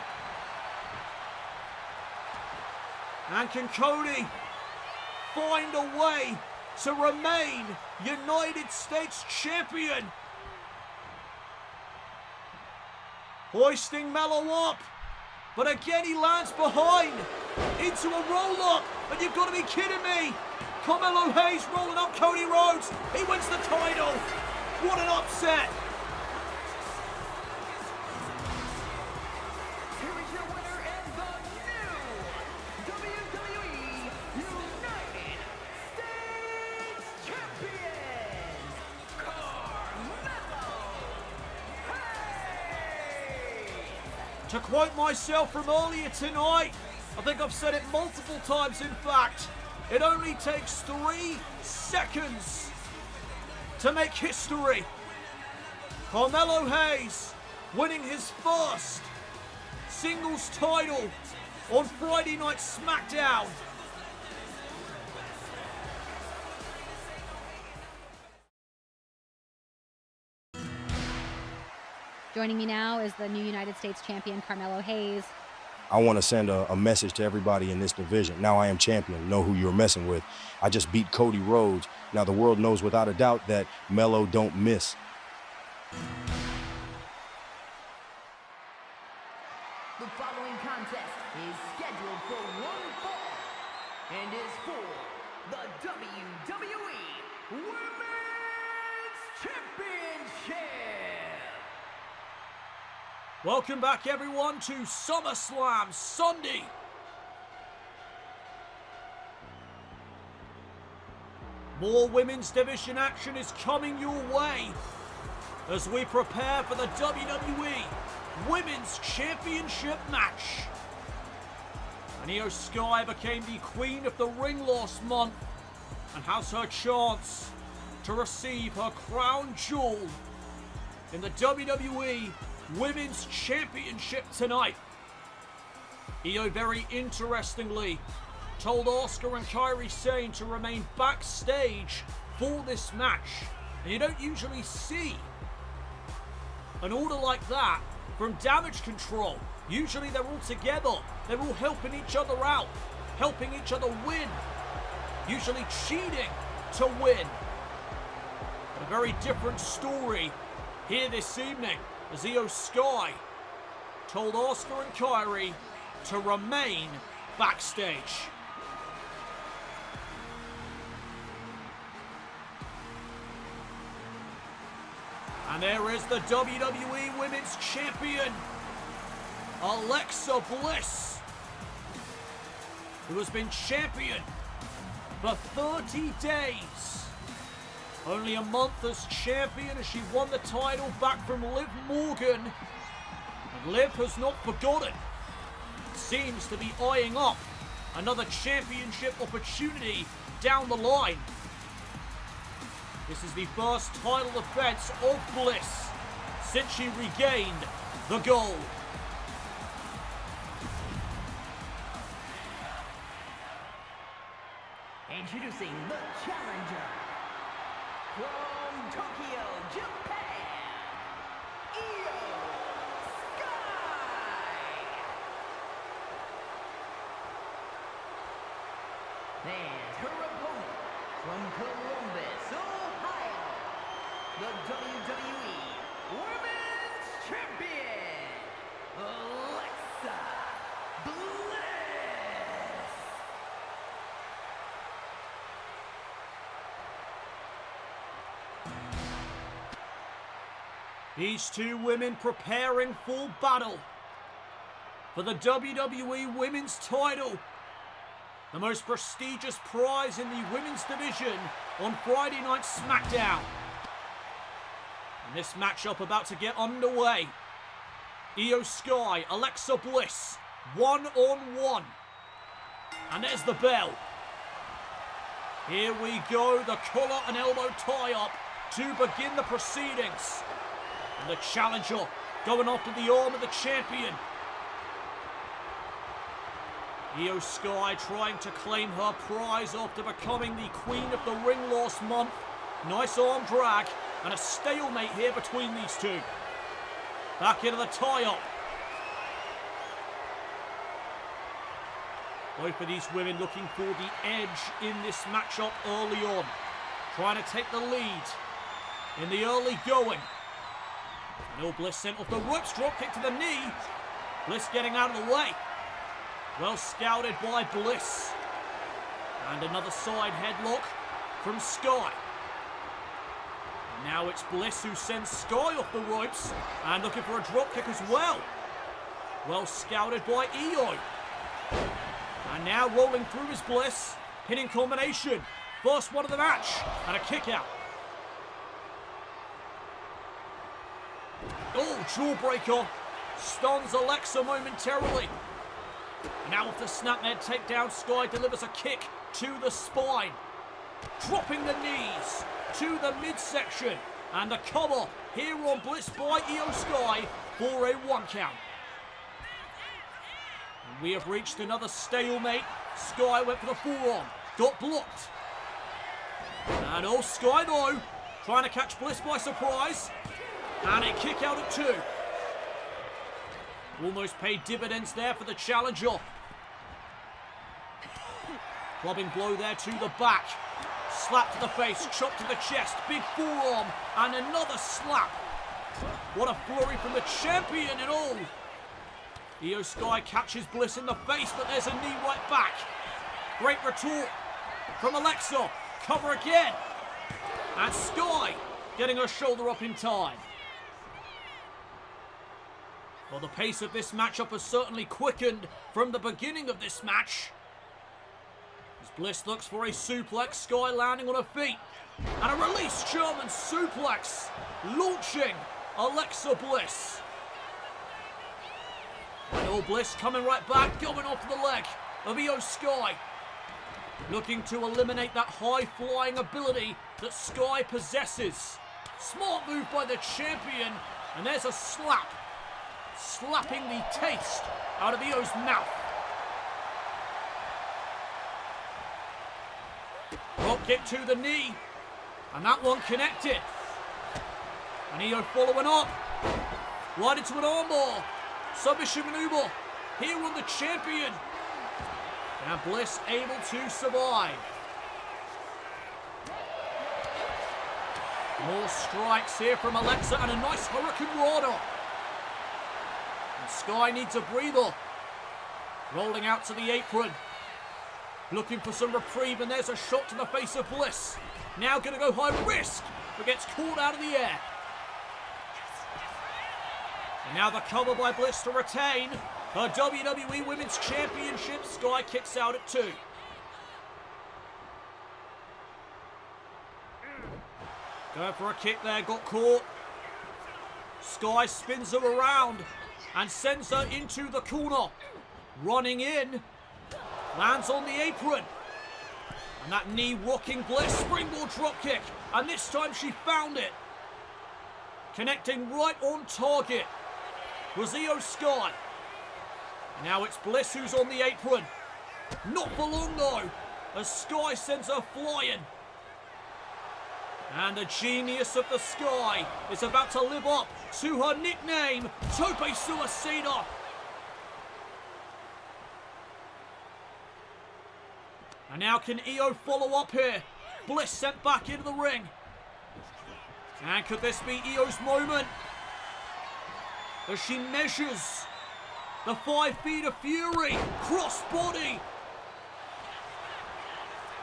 And can Cody find a way to remain United States Champion? Hoisting Melo up. But again he lands behind. Into a roll-up. And you've got to be kidding me. Carmelo Hayes rolling up Cody Rhodes. He wins the title. What an upset. To quote myself from earlier tonight, I think I've said it multiple times in fact, It only takes 3 seconds to make history. Carmelo Hayes winning his first singles title on Friday Night SmackDown. Joining me now is the new United States champion, Carmelo Hayes. I want to send a message to everybody in this division. Now I am champion. Know who you're messing with. I just beat Cody Rhodes. Now the world knows without a doubt that Melo don't miss. The following contest is scheduled for one fall and is for the WWE Women's Championship. Welcome back, everyone, to Summerslam Sunday. More women's division action is coming your way as we prepare for the WWE Women's Championship match. And Iyo Sky became the Queen of the Ring last month and has her chance to receive her crown jewel in the WWE Women's Championship tonight. Iyo very interestingly told Asuka and Kairi Sane to remain backstage for this match. And you don't usually see an order like that from Damage Control. Usually they're all together. They're all helping each other out, helping each other win, usually cheating to win. But a very different story here this evening as Iyo Sky told Asuka and Kairi to remain backstage. And there is the WWE Women's Champion, Alexa Bliss, who has been champion for 30 days. Only a month as champion as she won the title back from Liv Morgan. And Liv has not forgotten. Seems to be eyeing up another championship opportunity down the line. This is the first title defense of Bliss since she regained the gold. Introducing the challenger from Tokyo, Japan, Iyo Sky. And her opponent from Columbus, Ohio, the WWE Women's Champion, Alexa Bliss. These two women preparing for battle for the WWE Women's title, the most prestigious prize in the women's division on Friday Night SmackDown. And this matchup about to get underway. Iyo Sky, Alexa Bliss, 1-on-1. And there's the bell. Here we go, the collar and elbow tie-up to begin the proceedings. And the challenger going after the arm of the champion. Iyo Sky trying to claim her prize after becoming the Queen of the Ring last month. Nice arm drag and a stalemate here between these two. Back into the tie-up. Both of these women looking for the edge in this matchup early on. Trying to take the lead in the early going. No, Bliss sent off the ropes, drop kick to the knee. Bliss getting out of the way. Well scouted by Bliss. And another side headlock from Sky. And now it's Bliss who sends Sky off the ropes and looking for a drop kick as well. Well scouted by Iyo. And now rolling through is Bliss. Pinning combination. First one of the match. And a kick out. Oh, jawbreaker. Stuns Alexa momentarily. Now with the snapmare takedown, Sky delivers a kick to the spine. Dropping the knees to the midsection. And a cover here on Bliss by Iyo Sky for a 1 count. And we have reached another stalemate. Sky went for the forearm. Got blocked. And oh, Sky though, trying to catch Bliss by surprise. And a kick out at 2. Almost paid dividends there for the challenger. Clubbing blow there to the back. Slap to the face, chop to the chest, big forearm, and another slap. What a flurry from the champion and all. Iyo Sky catches Bliss in the face, but there's a knee right back. Great retort from Alexa. Cover again. And Sky getting her shoulder up in time. Well, the pace of this matchup has certainly quickened from the beginning of this match. As Bliss looks for a suplex, Sky landing on her feet. And a release German suplex, launching Alexa Bliss. And all Bliss coming right back, going off the leg of Iyo Sky. Looking to eliminate that high-flying ability that Sky possesses. Smart move by the champion, and there's a slap. Slapping the taste out of Iyo's mouth. Drop kick to the knee, and that one connected. And Iyo following up, right into an armbar. Submission maneuver here on the champion. And Bliss able to survive. More strikes here from Alexa and a nice Hurricane Rana. And Sky needs a breather. Rolling out to the apron. Looking for some reprieve, and there's a shot to the face of Bliss. Now going to go high risk, but gets caught out of the air. And now the cover by Bliss to retain her WWE Women's Championship. Sky kicks out at 2. Going for a kick there, got caught. Sky spins her around and sends her into the corner. Running in, lands on the apron. And that knee rocking Bliss, springboard drop kick. And this time she found it. Connecting right on target was Iyo Sky. Now it's Bliss who's on the apron. Not for long though, as Sky sends her flying. And the genius of the Sky is about to live up to her nickname, Tope Suicida. And now can Iyo follow up here? Bliss sent back into the ring. And could this be Io's moment? As she measures the 5 feet of fury, cross body.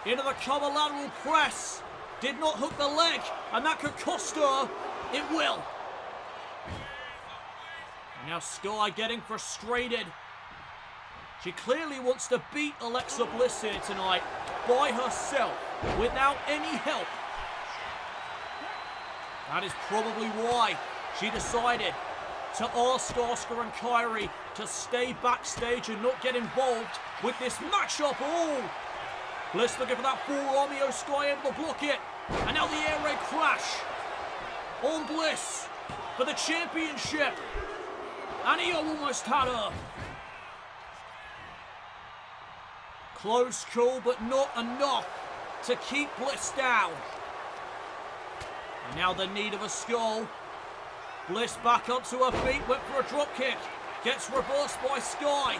Into the cover lateral press. Did not hook the leg, and that could cost her. It will. And now Sky getting frustrated. She clearly wants to beat Alexa Bliss here tonight by herself, without any help. That is probably why she decided to ask Asuka and Kairi to stay backstage and not get involved with this matchup. Oh! Bliss looking for that forearm. Iyo Sky able to block it. And now the air raid crash on Bliss for the championship. And Iyo almost had her. Close call, but not enough to keep Bliss down. And now the need of a skull. Bliss back up to her feet, went for a drop kick. Gets reversed by Sky.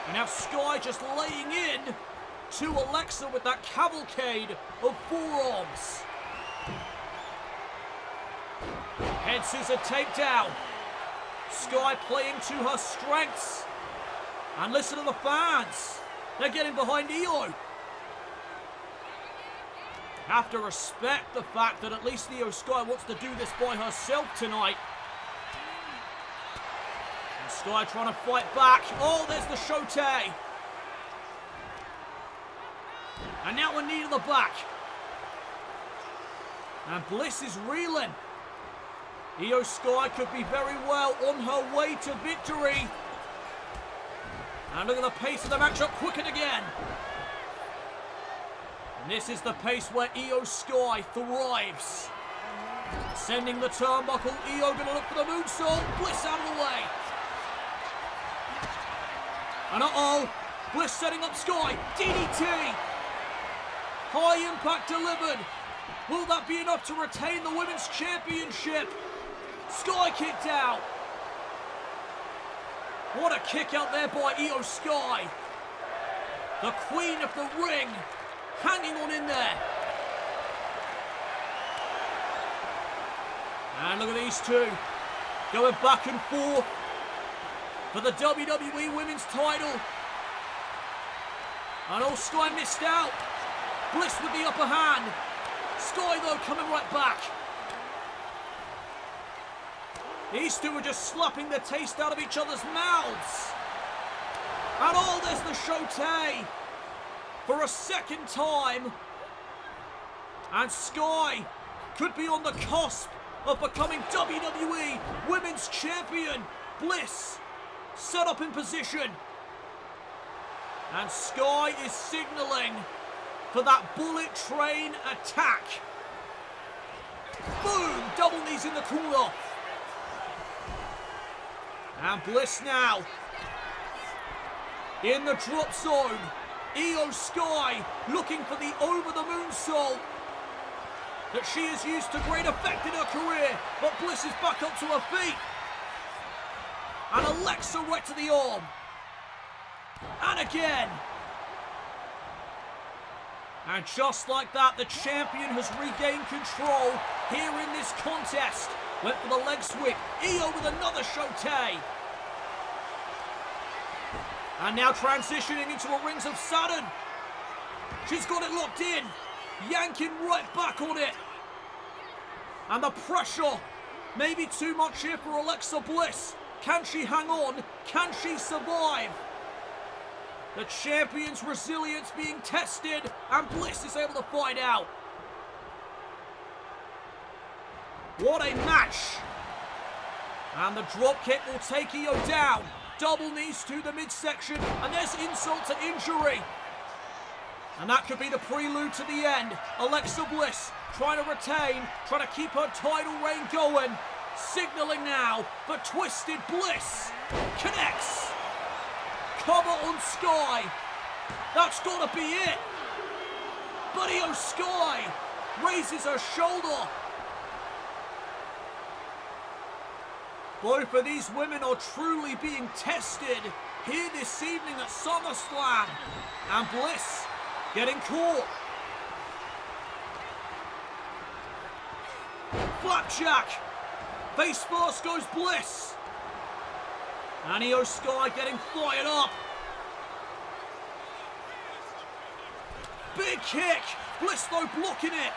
And now Sky just laying in to Alexa with that cavalcade of forearms. Head scissor takedown. Sky playing to her strengths. And listen to the fans. They're getting behind Iyo. Have to respect the fact that at least Iyo Sky wants to do this by herself tonight. And Sky trying to fight back. Oh, there's the Shote. And now a knee to the back. And Bliss is reeling. Iyo Sky could be very well on her way to victory. And look at the pace of the matchup, quickened again. And this is the pace where Iyo Sky thrives. Sending the turnbuckle, Iyo gonna look for the moonsault, Bliss out of the way. And uh-oh, Bliss setting up Sky, DDT. High impact delivered. Will that be enough to retain the Women's Championship? Sky kicked out. What a kick out there by Iyo Sky. The Queen of the Ring, hanging on in there. And look at these two, going back and forth for the WWE Women's title. And oh, Sky missed out. Bliss with the upper hand. Sky, though, coming right back. These two are just slapping the taste out of each other's mouths. And oh, there's the Shote for a second time. And Sky could be on the cusp of becoming WWE Women's Champion. Bliss set up in position. And Sky is signaling for that bullet train attack. Boom! Double knees in the corner. And Bliss now in the drop zone. Iyo Sky looking for the over-the-moon soul that she has used to great effect in her career. But Bliss is back up to her feet. And Alexa right to the arm. And again. And just like that, the champion has regained control here in this contest. Went for the leg sweep. Iyo with another Shote. And now transitioning into a Rings of Saturn. She's got it locked in. Yanking right back on it. And the pressure may be too much here for Alexa Bliss. Can she hang on? Can she survive? The champion's resilience being tested, and Bliss is able to find out. What a match! And the drop kick will take Iyo down. Double knees to the midsection, and there's insult to injury. And that could be the prelude to the end. Alexa Bliss trying to retain, trying to keep her title reign going. Signaling now for Twisted Bliss. Connects. Cover on Sky. That's got to be it. But Iyo Sky raises her shoulder. Both of these women are truly being tested here this evening at SummerSlam. And Bliss getting caught. Flapjack. Face first goes Bliss. And Iyo Sky getting fired up. Big kick. Bliss though blocking it.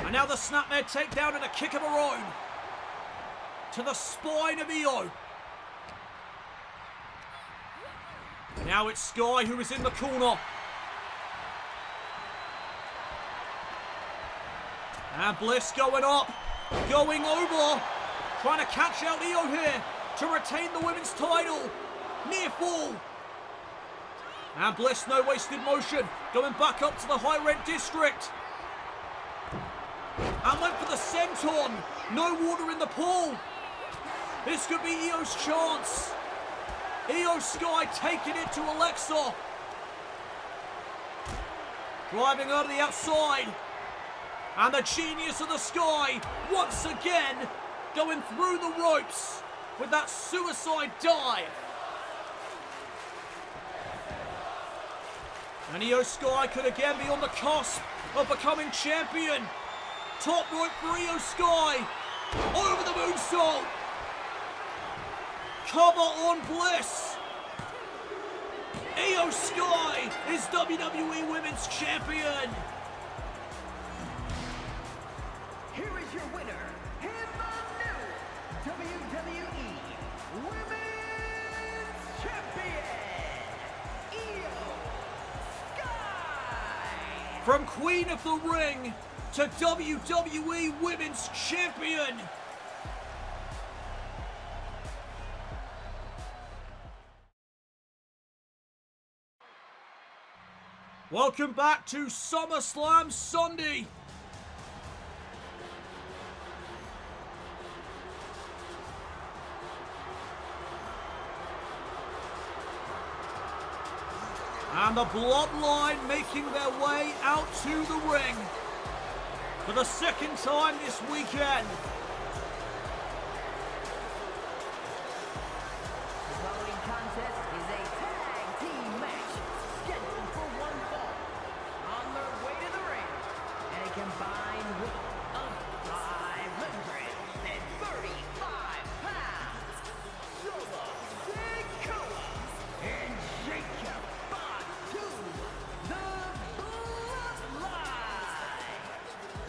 And now the snapmare takedown and a kick of her own. To the spine of Iyo. Now it's Sky who is in the corner. And Bliss going up. Going over. Trying to catch out Iyo here to retain the women's title. Near fall. And Bliss, no wasted motion. Going back up to the high rent district. And went for the senton. No water in the pool. This could be Iyo's chance. Iyo Sky taking it to Alexa. Driving her to the outside. And the genius of the Sky once again going through the ropes with that suicide dive. And Iyo Sky could again be on the cusp of becoming champion. Top rope for Iyo Sky. Over the moonsault. Cover on Bliss. Iyo Sky is WWE Women's Champion. Here is your winner, and the new WWE Women's Champion, Iyo Sky. From Queen of the Ring to WWE Women's Champion. Welcome back to Summerslam Sunday. And the Bloodline making their way out to the ring for the second time this weekend. The following contest is a tag team match scheduled for one fall. On their way to the ring, and a combined weight of 535 pounds, Solo Sikoa and Jacob Fatu, the Bloodline.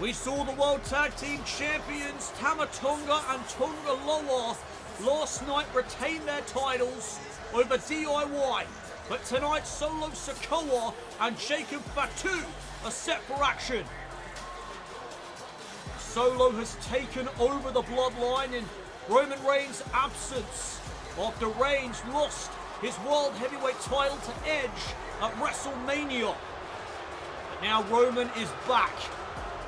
We saw the World Tag Team Champions Tama Tonga and Tonga Loa last night retain their titles over DIY, but tonight Solo Sikoa and Jacob Fatu are set for action. Solo has taken over the Bloodline in Roman Reigns' absence after Reigns lost his World Heavyweight title to Edge at WrestleMania. But now Roman is back,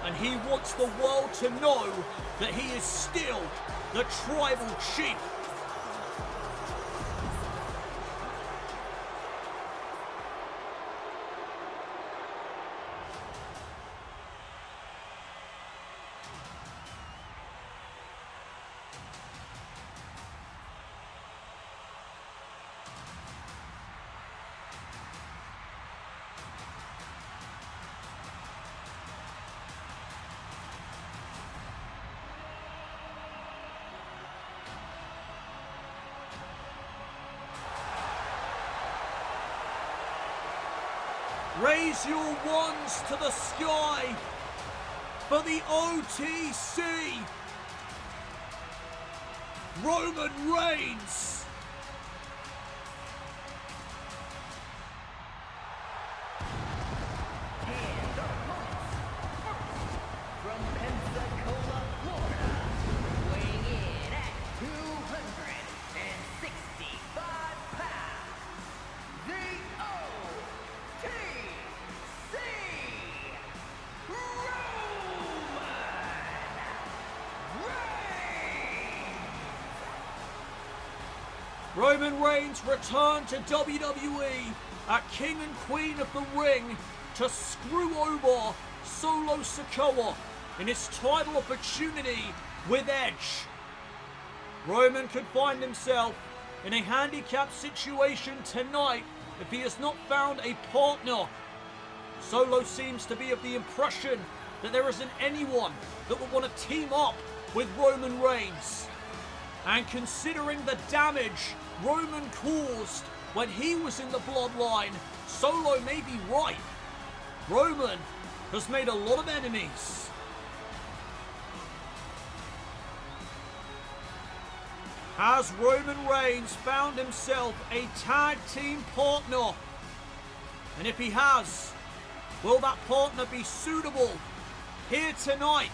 and he wants the world to know that he is still the Tribal Chief. Raise your wands to the sky for the OTC. Roman Reigns. And our opponents, from Pensacola, Florida, weighing in at 265 pounds, the OTC, Roman Reigns returned to WWE at King and Queen of the Ring to screw over Solo Sikoa in his title opportunity with Edge. Roman could find himself in a handicapped situation tonight if he has not found a partner. Solo seems to be of the impression that there isn't anyone that would want to team up with Roman Reigns. And considering the damage Roman caused when he was in the Bloodline, Solo may be right. Roman has made a lot of enemies. Has Roman Reigns found himself a tag team partner? And if he has, will that partner be suitable here tonight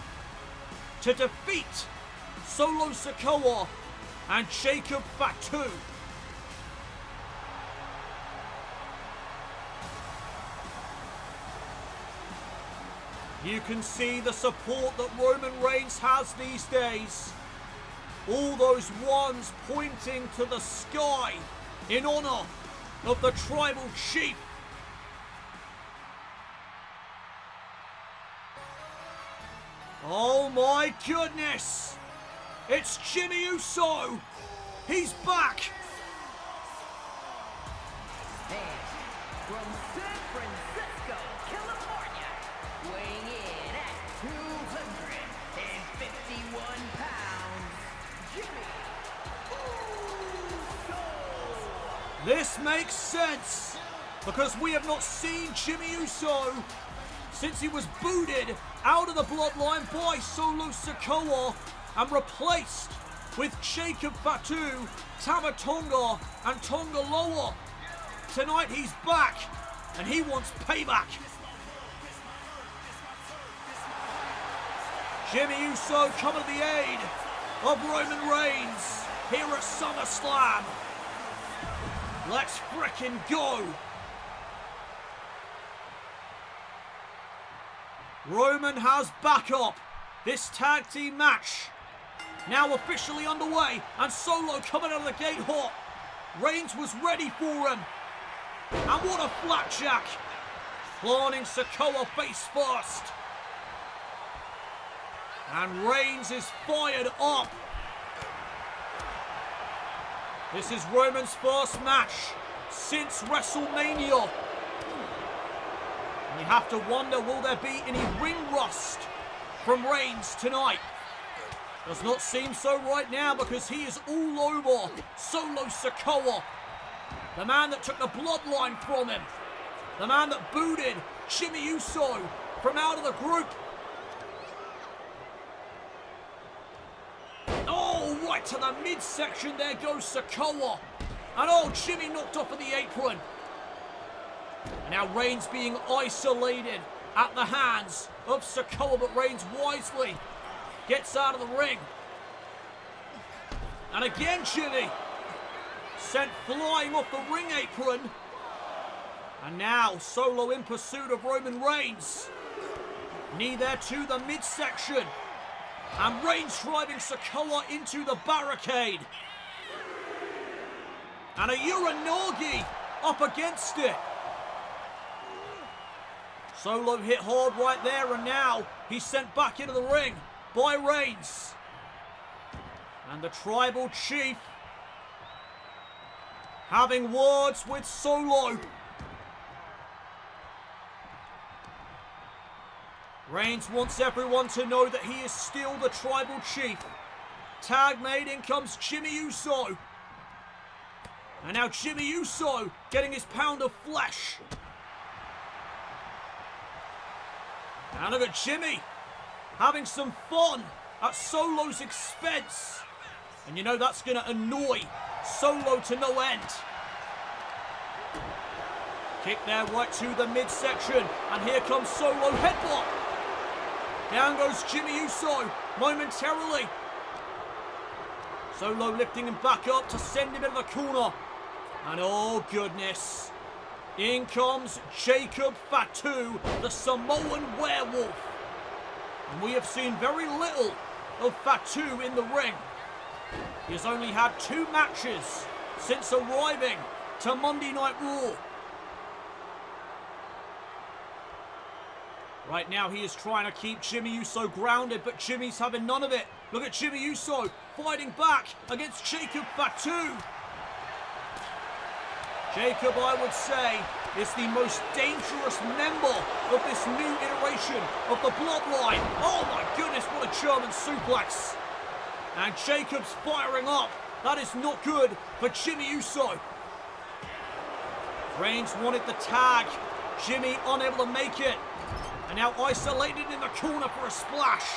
to defeat Solo Sikoa and Jacob Fatu? You can see the support that Roman Reigns has these days. All those ones pointing to the sky in honor of the Tribal Chief. Oh my goodness! It's Jey Uso! He's back! And from San Francisco, California, weighing in at 251 pounds, Jey Uso! This makes sense, because we have not seen Jey Uso since he was booted out of the Bloodline by Solo Sikoa and replaced with Jacob Fatu, Tama Tonga and Tonga Loa. Tonight he's back and he wants payback. Jey Uso coming to the aid of Roman Reigns here at SummerSlam. Let's frickin' go. Roman has backup. This tag team match now officially underway, and Solo coming out of the gate hot. Reigns was ready for him. And what a flapjack. Planting Sikoa face first. And Reigns is fired up. This is Roman's first match since WrestleMania. And you have to wonder, will there be any ring rust from Reigns tonight? Does not seem so right now, because he is all over Solo Sikoa. The man that took the bloodline from him. The man that booted Jey Uso from out of the group. Oh, right to the midsection. There goes Sikoa. And oh, Jimmy knocked off of the apron. And now Reigns being isolated at the hands of Sikoa, but Reigns wisely gets out of the ring. And again, Jimmy sent flying off the ring apron. And now Solo in pursuit of Roman Reigns. Knee there to the midsection. And Reigns driving Sikoa into the barricade. And a Uranagi up against it. Solo hit hard right there, and now he's sent back into the ring by Reigns. And the Tribal Chief having words with Solo. Reigns wants everyone to know that he is still the Tribal Chief. Tag made, in comes Jey Uso. And now Jey Uso getting his pound of flesh. And look at Jimmy having some fun at Solo's expense. And you know that's going to annoy Solo to no end. Kick there right to the midsection. And here comes Solo, headbutt. Down goes Jey Uso momentarily. Solo lifting him back up to send him into the corner. And oh goodness. In comes Jacob Fatu, the Samoan werewolf. And we have seen very little of Fatu in the ring. He has only had 2 matches since arriving to Monday Night Raw. Right now he is trying to keep Jey Uso grounded, but Jimmy's having none of it. Look at Jey Uso fighting back against Jacob Fatu. Jacob, I would say, is the most dangerous member of this new iteration of the Bloodline. Oh my goodness, what a German suplex. And Jacob's firing up. That is not good for Jey Uso. Reigns wanted the tag. Jimmy unable to make it. And now isolated in the corner for a splash.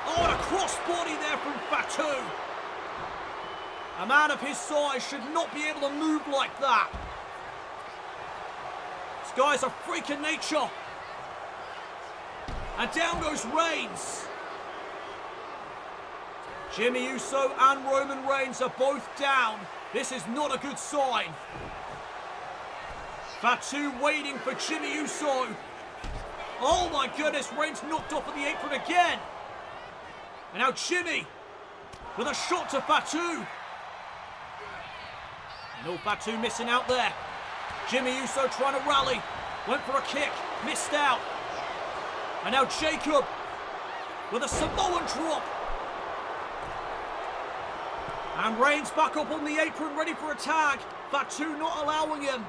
Oh, and a crossbody there from Fatu. A man of his size should not be able to move like that. This guy's a freak of nature. And down goes Reigns. Jey Uso and Roman Reigns are both down. This is not a good sign. Fatu waiting for Jey Uso. Oh my goodness, Reigns knocked off of the apron again. And now Jimmy with a shot to Fatu. No, Fatu missing out there. Jey Uso trying to rally. Went for a kick, missed out. And now Jacob with a Samoan drop. And Reigns back up on the apron, ready for a tag. Fatu not allowing him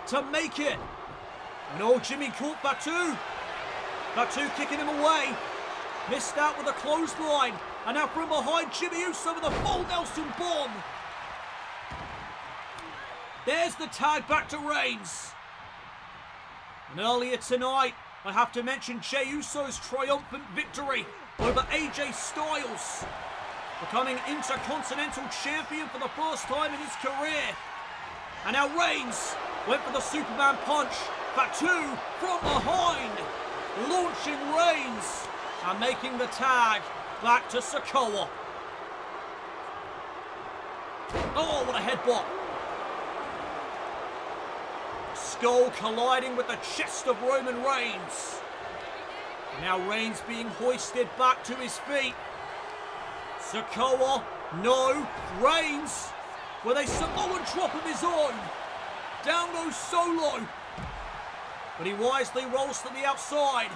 to make it. And oh, Jimmy caught Fatu. Fatu kicking him away. Missed out with a clothesline. And now from behind, Jey Uso with a full Nelson bomb. There's the tag back to Reigns. And earlier tonight, I have to mention Jey Uso's triumphant victory over AJ Styles, becoming Intercontinental Champion for the first time in his career. And now Reigns went for the Superman punch. Fatu from behind, launching Reigns and making the tag back to Sikoa. Oh, what a headbutt. Skull colliding with the chest of Roman Reigns. Now Reigns being hoisted back to his feet. Sikoa, no, Reigns with a Samoan drop of his own. Down goes Solo. But he wisely rolls to the outside.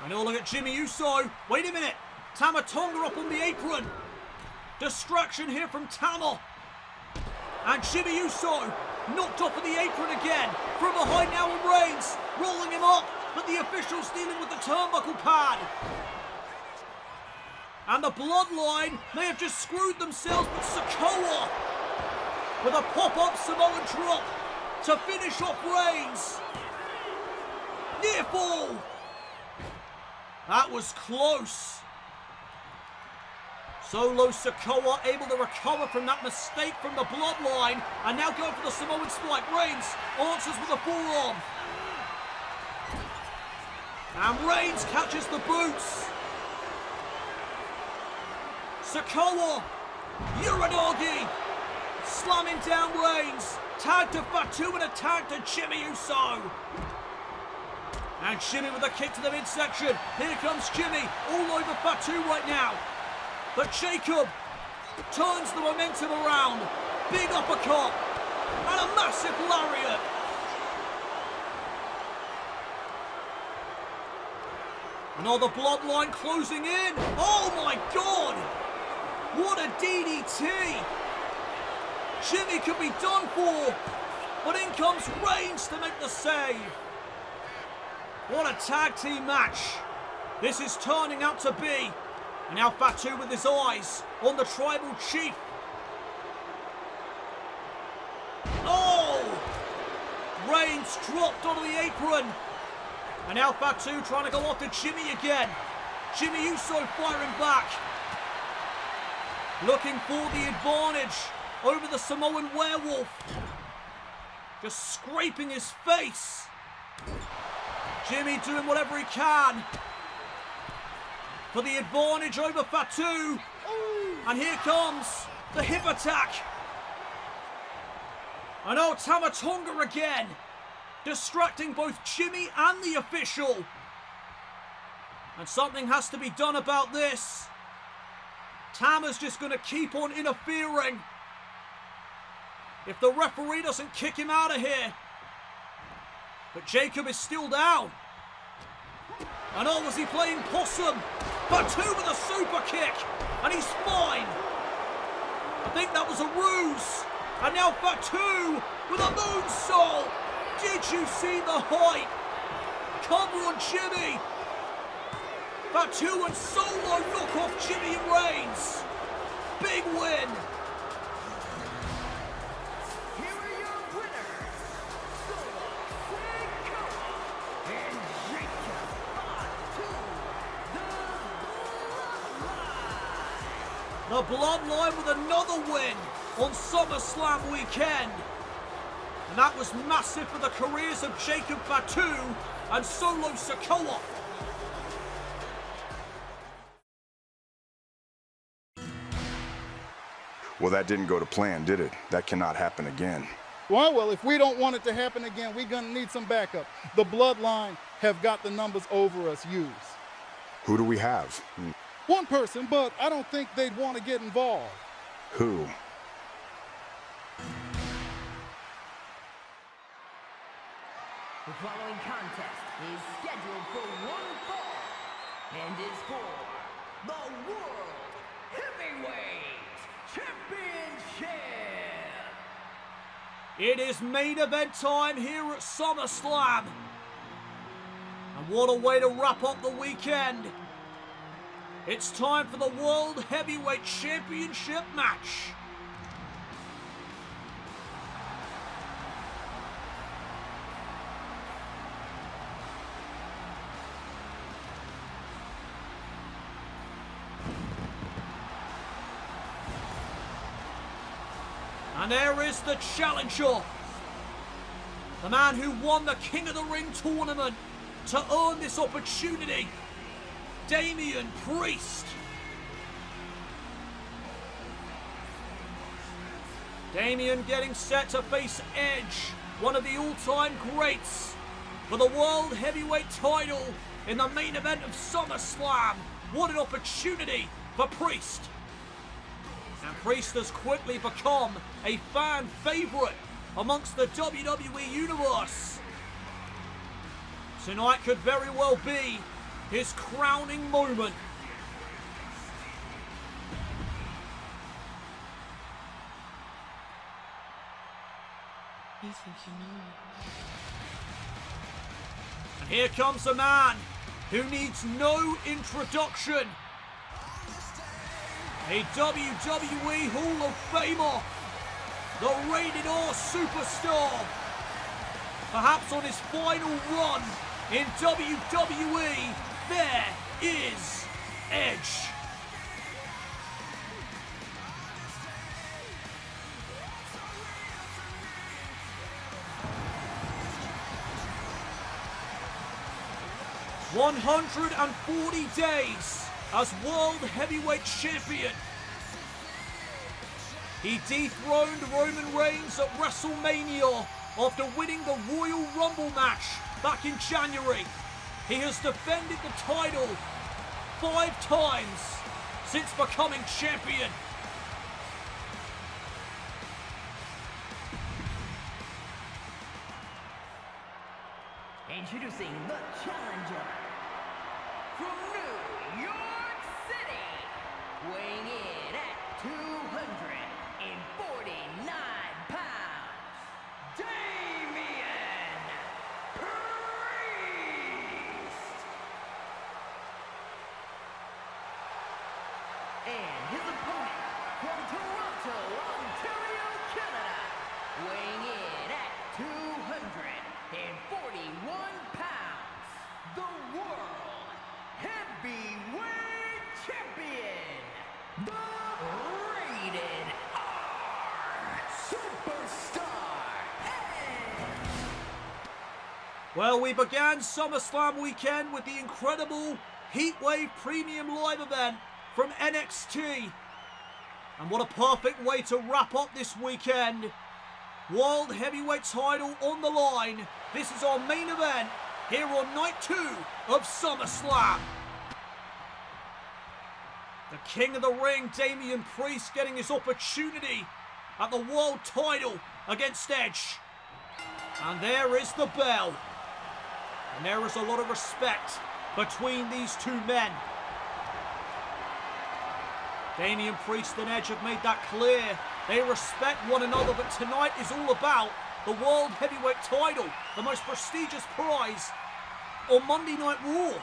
And oh, look at Jimmy Uso. Wait a minute. Tama Tonga up on the apron. Distraction here from Tama. And Jimmy Uso knocked off of the apron again. From behind now on Reigns. Rolling him up. But the officials dealing with the turnbuckle pad. And the Bloodline may have just screwed themselves, but Sikoa with a pop-up Samoan drop to finish off Reigns. Near fall. That was close. Solo Sikoa able to recover from that mistake from the Bloodline and now go for the Samoan spike. Reigns answers with a forearm. And Reigns catches the boots. Sikoa, Uranagi, slamming down Reigns. Tag to Fatu and a tag to Jimmy Uso. And Jimmy with a kick to the midsection. Here comes Jimmy, all over Fatu right now. But Jacob turns the momentum around. Big uppercut and a massive lariat. Another Bloodline closing in. Oh my God! What a DDT! Jimmy could be done for, but in comes Reigns to make the save. What a tag team match this is turning out to be. And now Fatu with his eyes on the Tribal Chief. Oh! Reigns dropped onto the apron. And now Fatu trying to go after Jimmy again. Jimmy Uso firing back. Looking for the advantage over the Samoan werewolf. Just scraping his face. Jimmy doing whatever he can for the advantage over Fatu. And here comes the hip attack. And oh, Tama Tonga again. Distracting both Jimmy and the official. And something has to be done about this. Tama's just going to keep on interfering. If the referee doesn't kick him out of here. But Jacob is still down. And oh, was he playing possum? Fatu with a super kick. And he's fine. I think that was a ruse. And now Fatu with a moonsault. Did you see the height? Cover on Jimmy. Fatu and Solo knock off Jimmy and Reigns. Big win. Here are your winners, Sikoa and Jacob Fatu, the Bloodline. The Bloodline with another win on Summerslam weekend. And that was massive for the careers of Jacob Fatu and Solo Sikoa. Well, that didn't go to plan, did it? That cannot happen again. Well, if we don't want it to happen again, we're going to need some backup. The Bloodline have got the numbers over us used. Who do we have? One person, but I don't think they'd want to get involved. Who? The following contest is scheduled for one fall and is for the World Heavyweight Championship. It is main event time here at SummerSlam. And what a way to wrap up the weekend. It's time for the World Heavyweight Championship match. And there is the challenger. The man who won the King of the Ring tournament to earn this opportunity. Damian Priest. Damian getting set to face Edge, one of the all-time greats, for the World Heavyweight title in the main event of SummerSlam. What an opportunity for Priest. And Priest has quickly become a fan favourite amongst the WWE Universe. Tonight could very well be his crowning moment. You think you know me? And here comes a man who needs no introduction. A WWE Hall of Famer, the Rated R Superstar. Perhaps on his final run in WWE, there is Edge. "140 days as World Heavyweight Champion. He dethroned Roman Reigns at WrestleMania after winning the Royal Rumble match back in January. He has defended the title 5 times since becoming champion. Introducing the challenger from New York City, weighing in at 249 pounds, Damian Priest. And his opponent from Toronto, Ontario, Canada, weighing in at 241 pounds, the World Heavyweight Champion, the Rated R Superstar, Edge. Well, we began SummerSlam weekend with the incredible Heatwave Premium Live event from NXT. And what a perfect way to wrap up this weekend. World Heavyweight title on the line. This is our main event here on night 2 of SummerSlam. The King of the Ring, Damian Priest, getting his opportunity at the world title against Edge. And there is the bell. And there is a lot of respect between these two men. Damian Priest and Edge have made that clear. They respect one another, but tonight is all about the World Heavyweight title, the most prestigious prize on Monday Night Raw.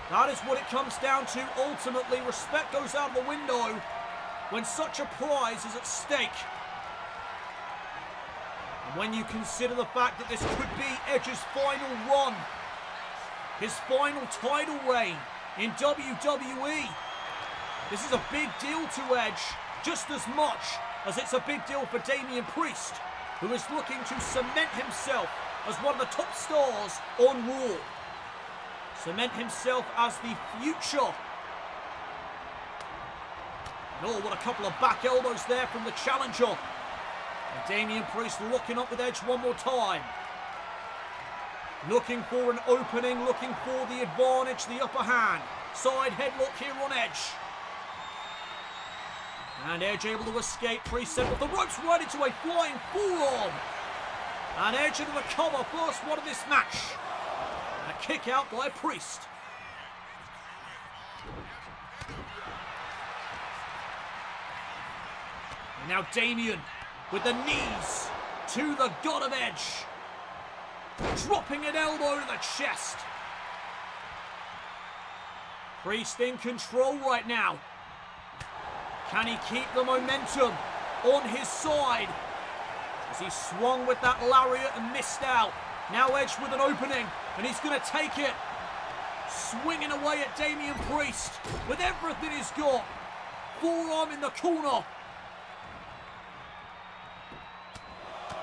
That is what it comes down to. Ultimately, respect goes out the window when such a prize is at stake. And when you consider the fact that this could be Edge's final run, his final title reign in WWE, this is a big deal to Edge, just as much as it's a big deal for Damian Priest, who is looking to cement himself as one of the top stars on Raw. Cement himself as the future. And oh, what a couple of back elbows there from the challenger. And Damian Priest locking up with Edge one more time. Looking for an opening, looking for the advantage, the upper hand. Side headlock here on Edge. And Edge able to escape. Priest sent off the ropes right into a flying forearm. And Edge into the cover, first one of this match. A kick out by Priest. And now Damian with the knees to the God of Edge. Dropping an elbow to the chest. Priest in control right now. Can he keep the momentum on his side? As he swung with that lariat and missed out. Now Edge with an opening, and he's going to take it. Swinging away at Damian Priest with everything he's got. Forearm in the corner.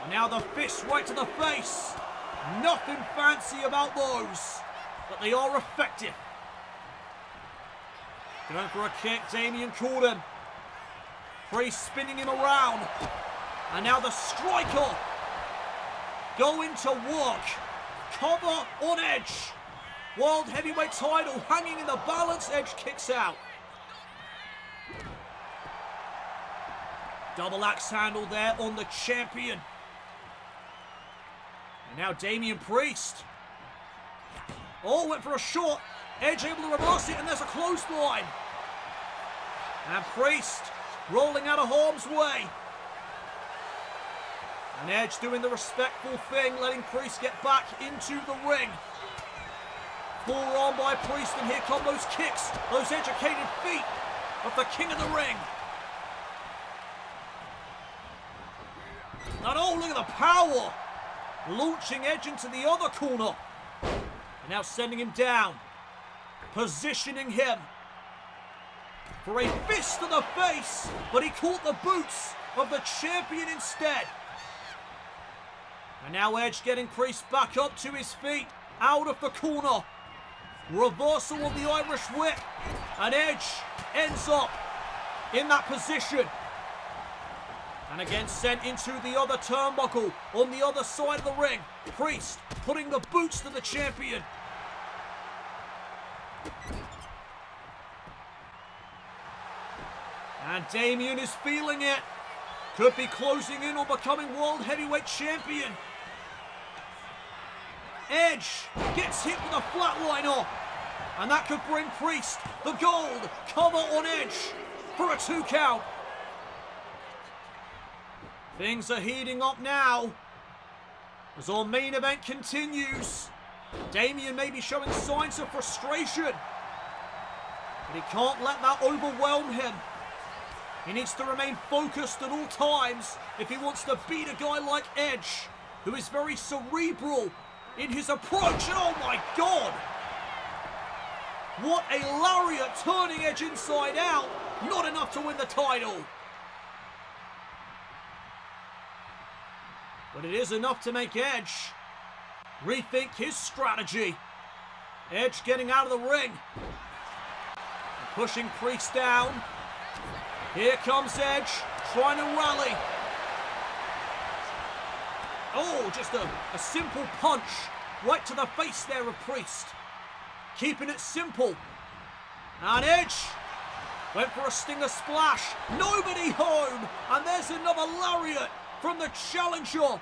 And now the fist right to the face. Nothing fancy about those, but they are effective. Going for a kick, Damian caught him. Priest spinning him around. And now the striker going to work. Cover on Edge. World Heavyweight title hanging in the balance. Edge kicks out. Double axe handle there on the champion. And now Damian Priest. Oh, went for a shot. Edge able to reverse it, and there's a clothesline. And Priest rolling out of harm's way. And Edge doing the respectful thing, letting Priest get back into the ring. Forearm by Priest, and here come those kicks, those educated feet of the King of the Ring. And oh, look at the power! Launching Edge into the other corner. And now sending him down. Positioning him for a fist to the face, but he caught the boots of the champion instead. And now Edge getting Priest back up to his feet, out of the corner. Reversal of the Irish whip, and Edge ends up in that position. And again sent into the other turnbuckle on the other side of the ring. Priest putting the boots to the champion. And Damian is feeling it. Could be closing in on becoming World Heavyweight Champion. Edge gets hit with a flatliner. And that could bring Priest the gold. Cover on Edge for a 2 count. Things are heating up now as our main event continues. Damian may be showing signs of frustration, but he can't let that overwhelm him. He needs to remain focused at all times if he wants to beat a guy like Edge, who is very cerebral in his approach. And oh my God! What a lariat, turning Edge inside out. Not enough to win the title. But it is enough to make Edge rethink his strategy. Edge getting out of the ring. And pushing Priest down. Here comes Edge, trying to rally. Oh, just a simple punch right to the face there of Priest. Keeping it simple. And Edge went for a stinger splash. Nobody home. And there's another lariat from the challenger.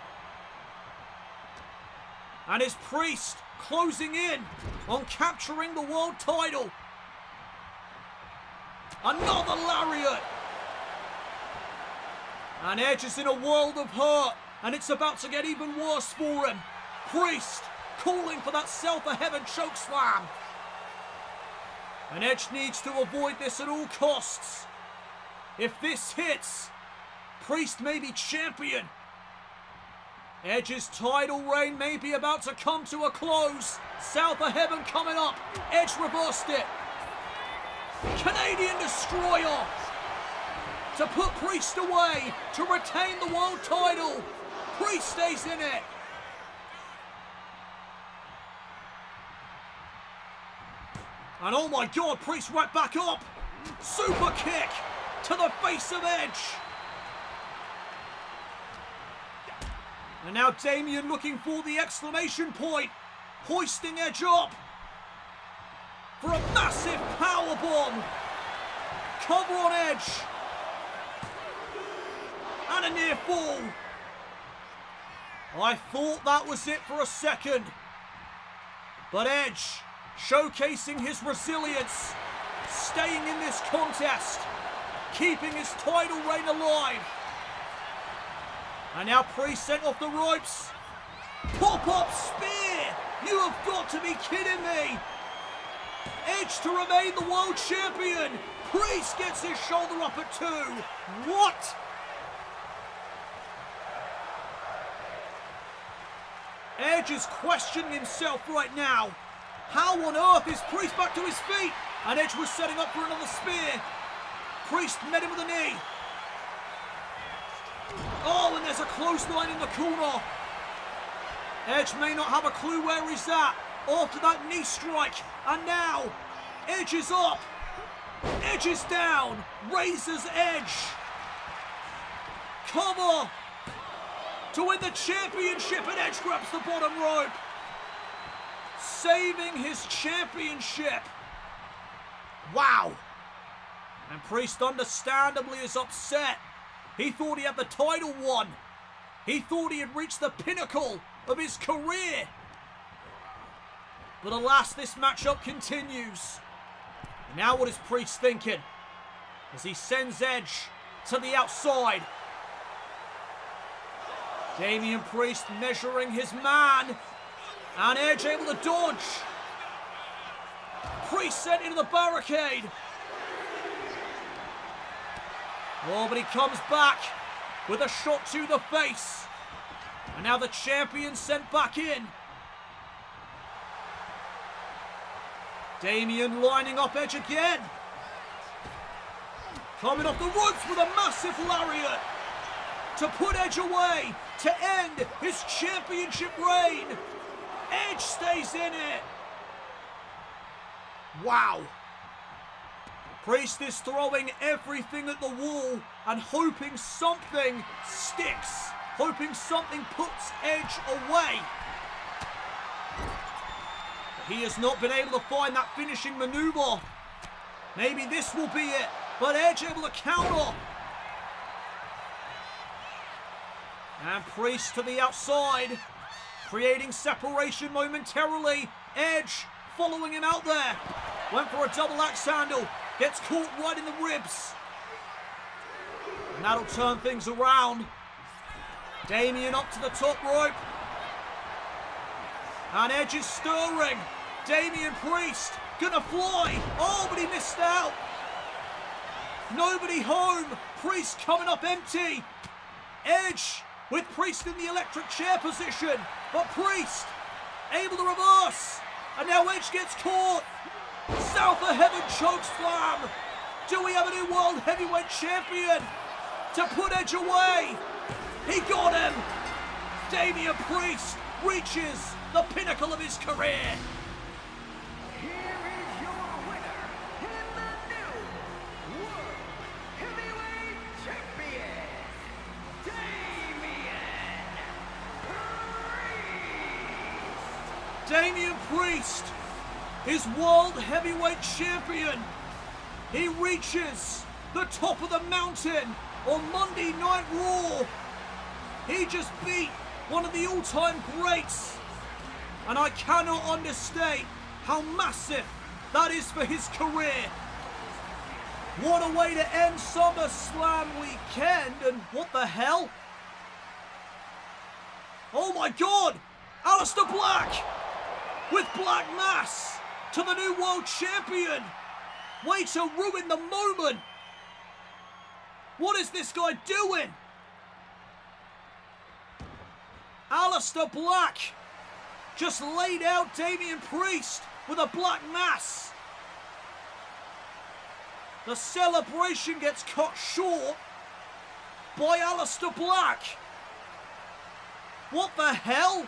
And is Priest closing in on capturing the world title. Another lariat. And Edge is in a world of hurt, and it's about to get even worse for him. Priest calling for that self-of-heaven chokeslam. And Edge needs to avoid this at all costs. If this hits, Priest may be champion. Edge's title reign may be about to come to a close. South of Heaven coming up. Edge reversed it. Canadian Destroyer to put Priest away to retain the world title. Priest stays in it. And oh my God, Priest right back up. Super kick to the face of Edge. And now Damian looking for the exclamation point. Hoisting Edge up for a massive powerbomb. Cover on Edge. And a near fall. I thought that was it for a second. But Edge showcasing his resilience. Staying in this contest. Keeping his title reign alive. And now Priest sent off the ropes. Pop-up spear! You have got to be kidding me! Edge to remain the world champion. Priest gets his shoulder up at 2. What? Edge is questioning himself right now. How on earth is Priest back to his feet? And Edge was setting up for another spear. Priest met him with a knee. Oh, and there's a clothesline in the corner. Edge may not have a clue where he's at after that knee strike. And now, Edge is up. Edge is down. Raises Edge. cover to win the championship, and Edge grabs the bottom rope, saving his championship. Wow. And Priest understandably is upset. He thought he had the title won. He thought he had reached the pinnacle of his career. But alas, this matchup continues. And now what is Priest thinking? As he sends Edge to the outside. Damian Priest measuring his man. And Edge able to dodge. Priest sent into the barricade. Oh, but he comes back with a shot to the face. And now the champion sent back in. Damian lining up Edge again. Coming off the ropes with a massive lariat to put Edge away, to end his championship reign. Edge stays in it. Wow. Priest is throwing everything at the wall and hoping something sticks, hoping something puts Edge away. But he has not been able to find that finishing maneuver. Maybe this will be it, but Edge able to counter. And Priest to the outside, creating separation momentarily. Edge following him out there. Went for a double axe handle. Gets caught right in the ribs. And that'll turn things around. Damian up to the top rope. And Edge is stirring. Damian Priest gonna fly. Oh, but he missed out. Nobody home. Priest coming up empty. Edge with Priest in the electric chair position. But Priest able to reverse. And now Edge gets caught. South of Heaven chokeslam. Do we have a new World Heavyweight Champion to put Edge away? He got him. Damian Priest reaches the pinnacle of his career. Here is your winner and the new World Heavyweight Champion, Damian Priest. Damian Priest is World Heavyweight Champion. He reaches the top of the mountain on Monday Night Raw. He just beat one of the all-time greats. And I cannot understate how massive that is for his career. What a way to end Summerslam weekend, and what the hell? Oh my God! Aleister Black with Black Mass to the new world champion. Way to ruin the moment. What is this guy doing? Aleister Black just laid out Damian Priest with a Black Mass. The celebration gets cut short by Aleister Black. What the hell?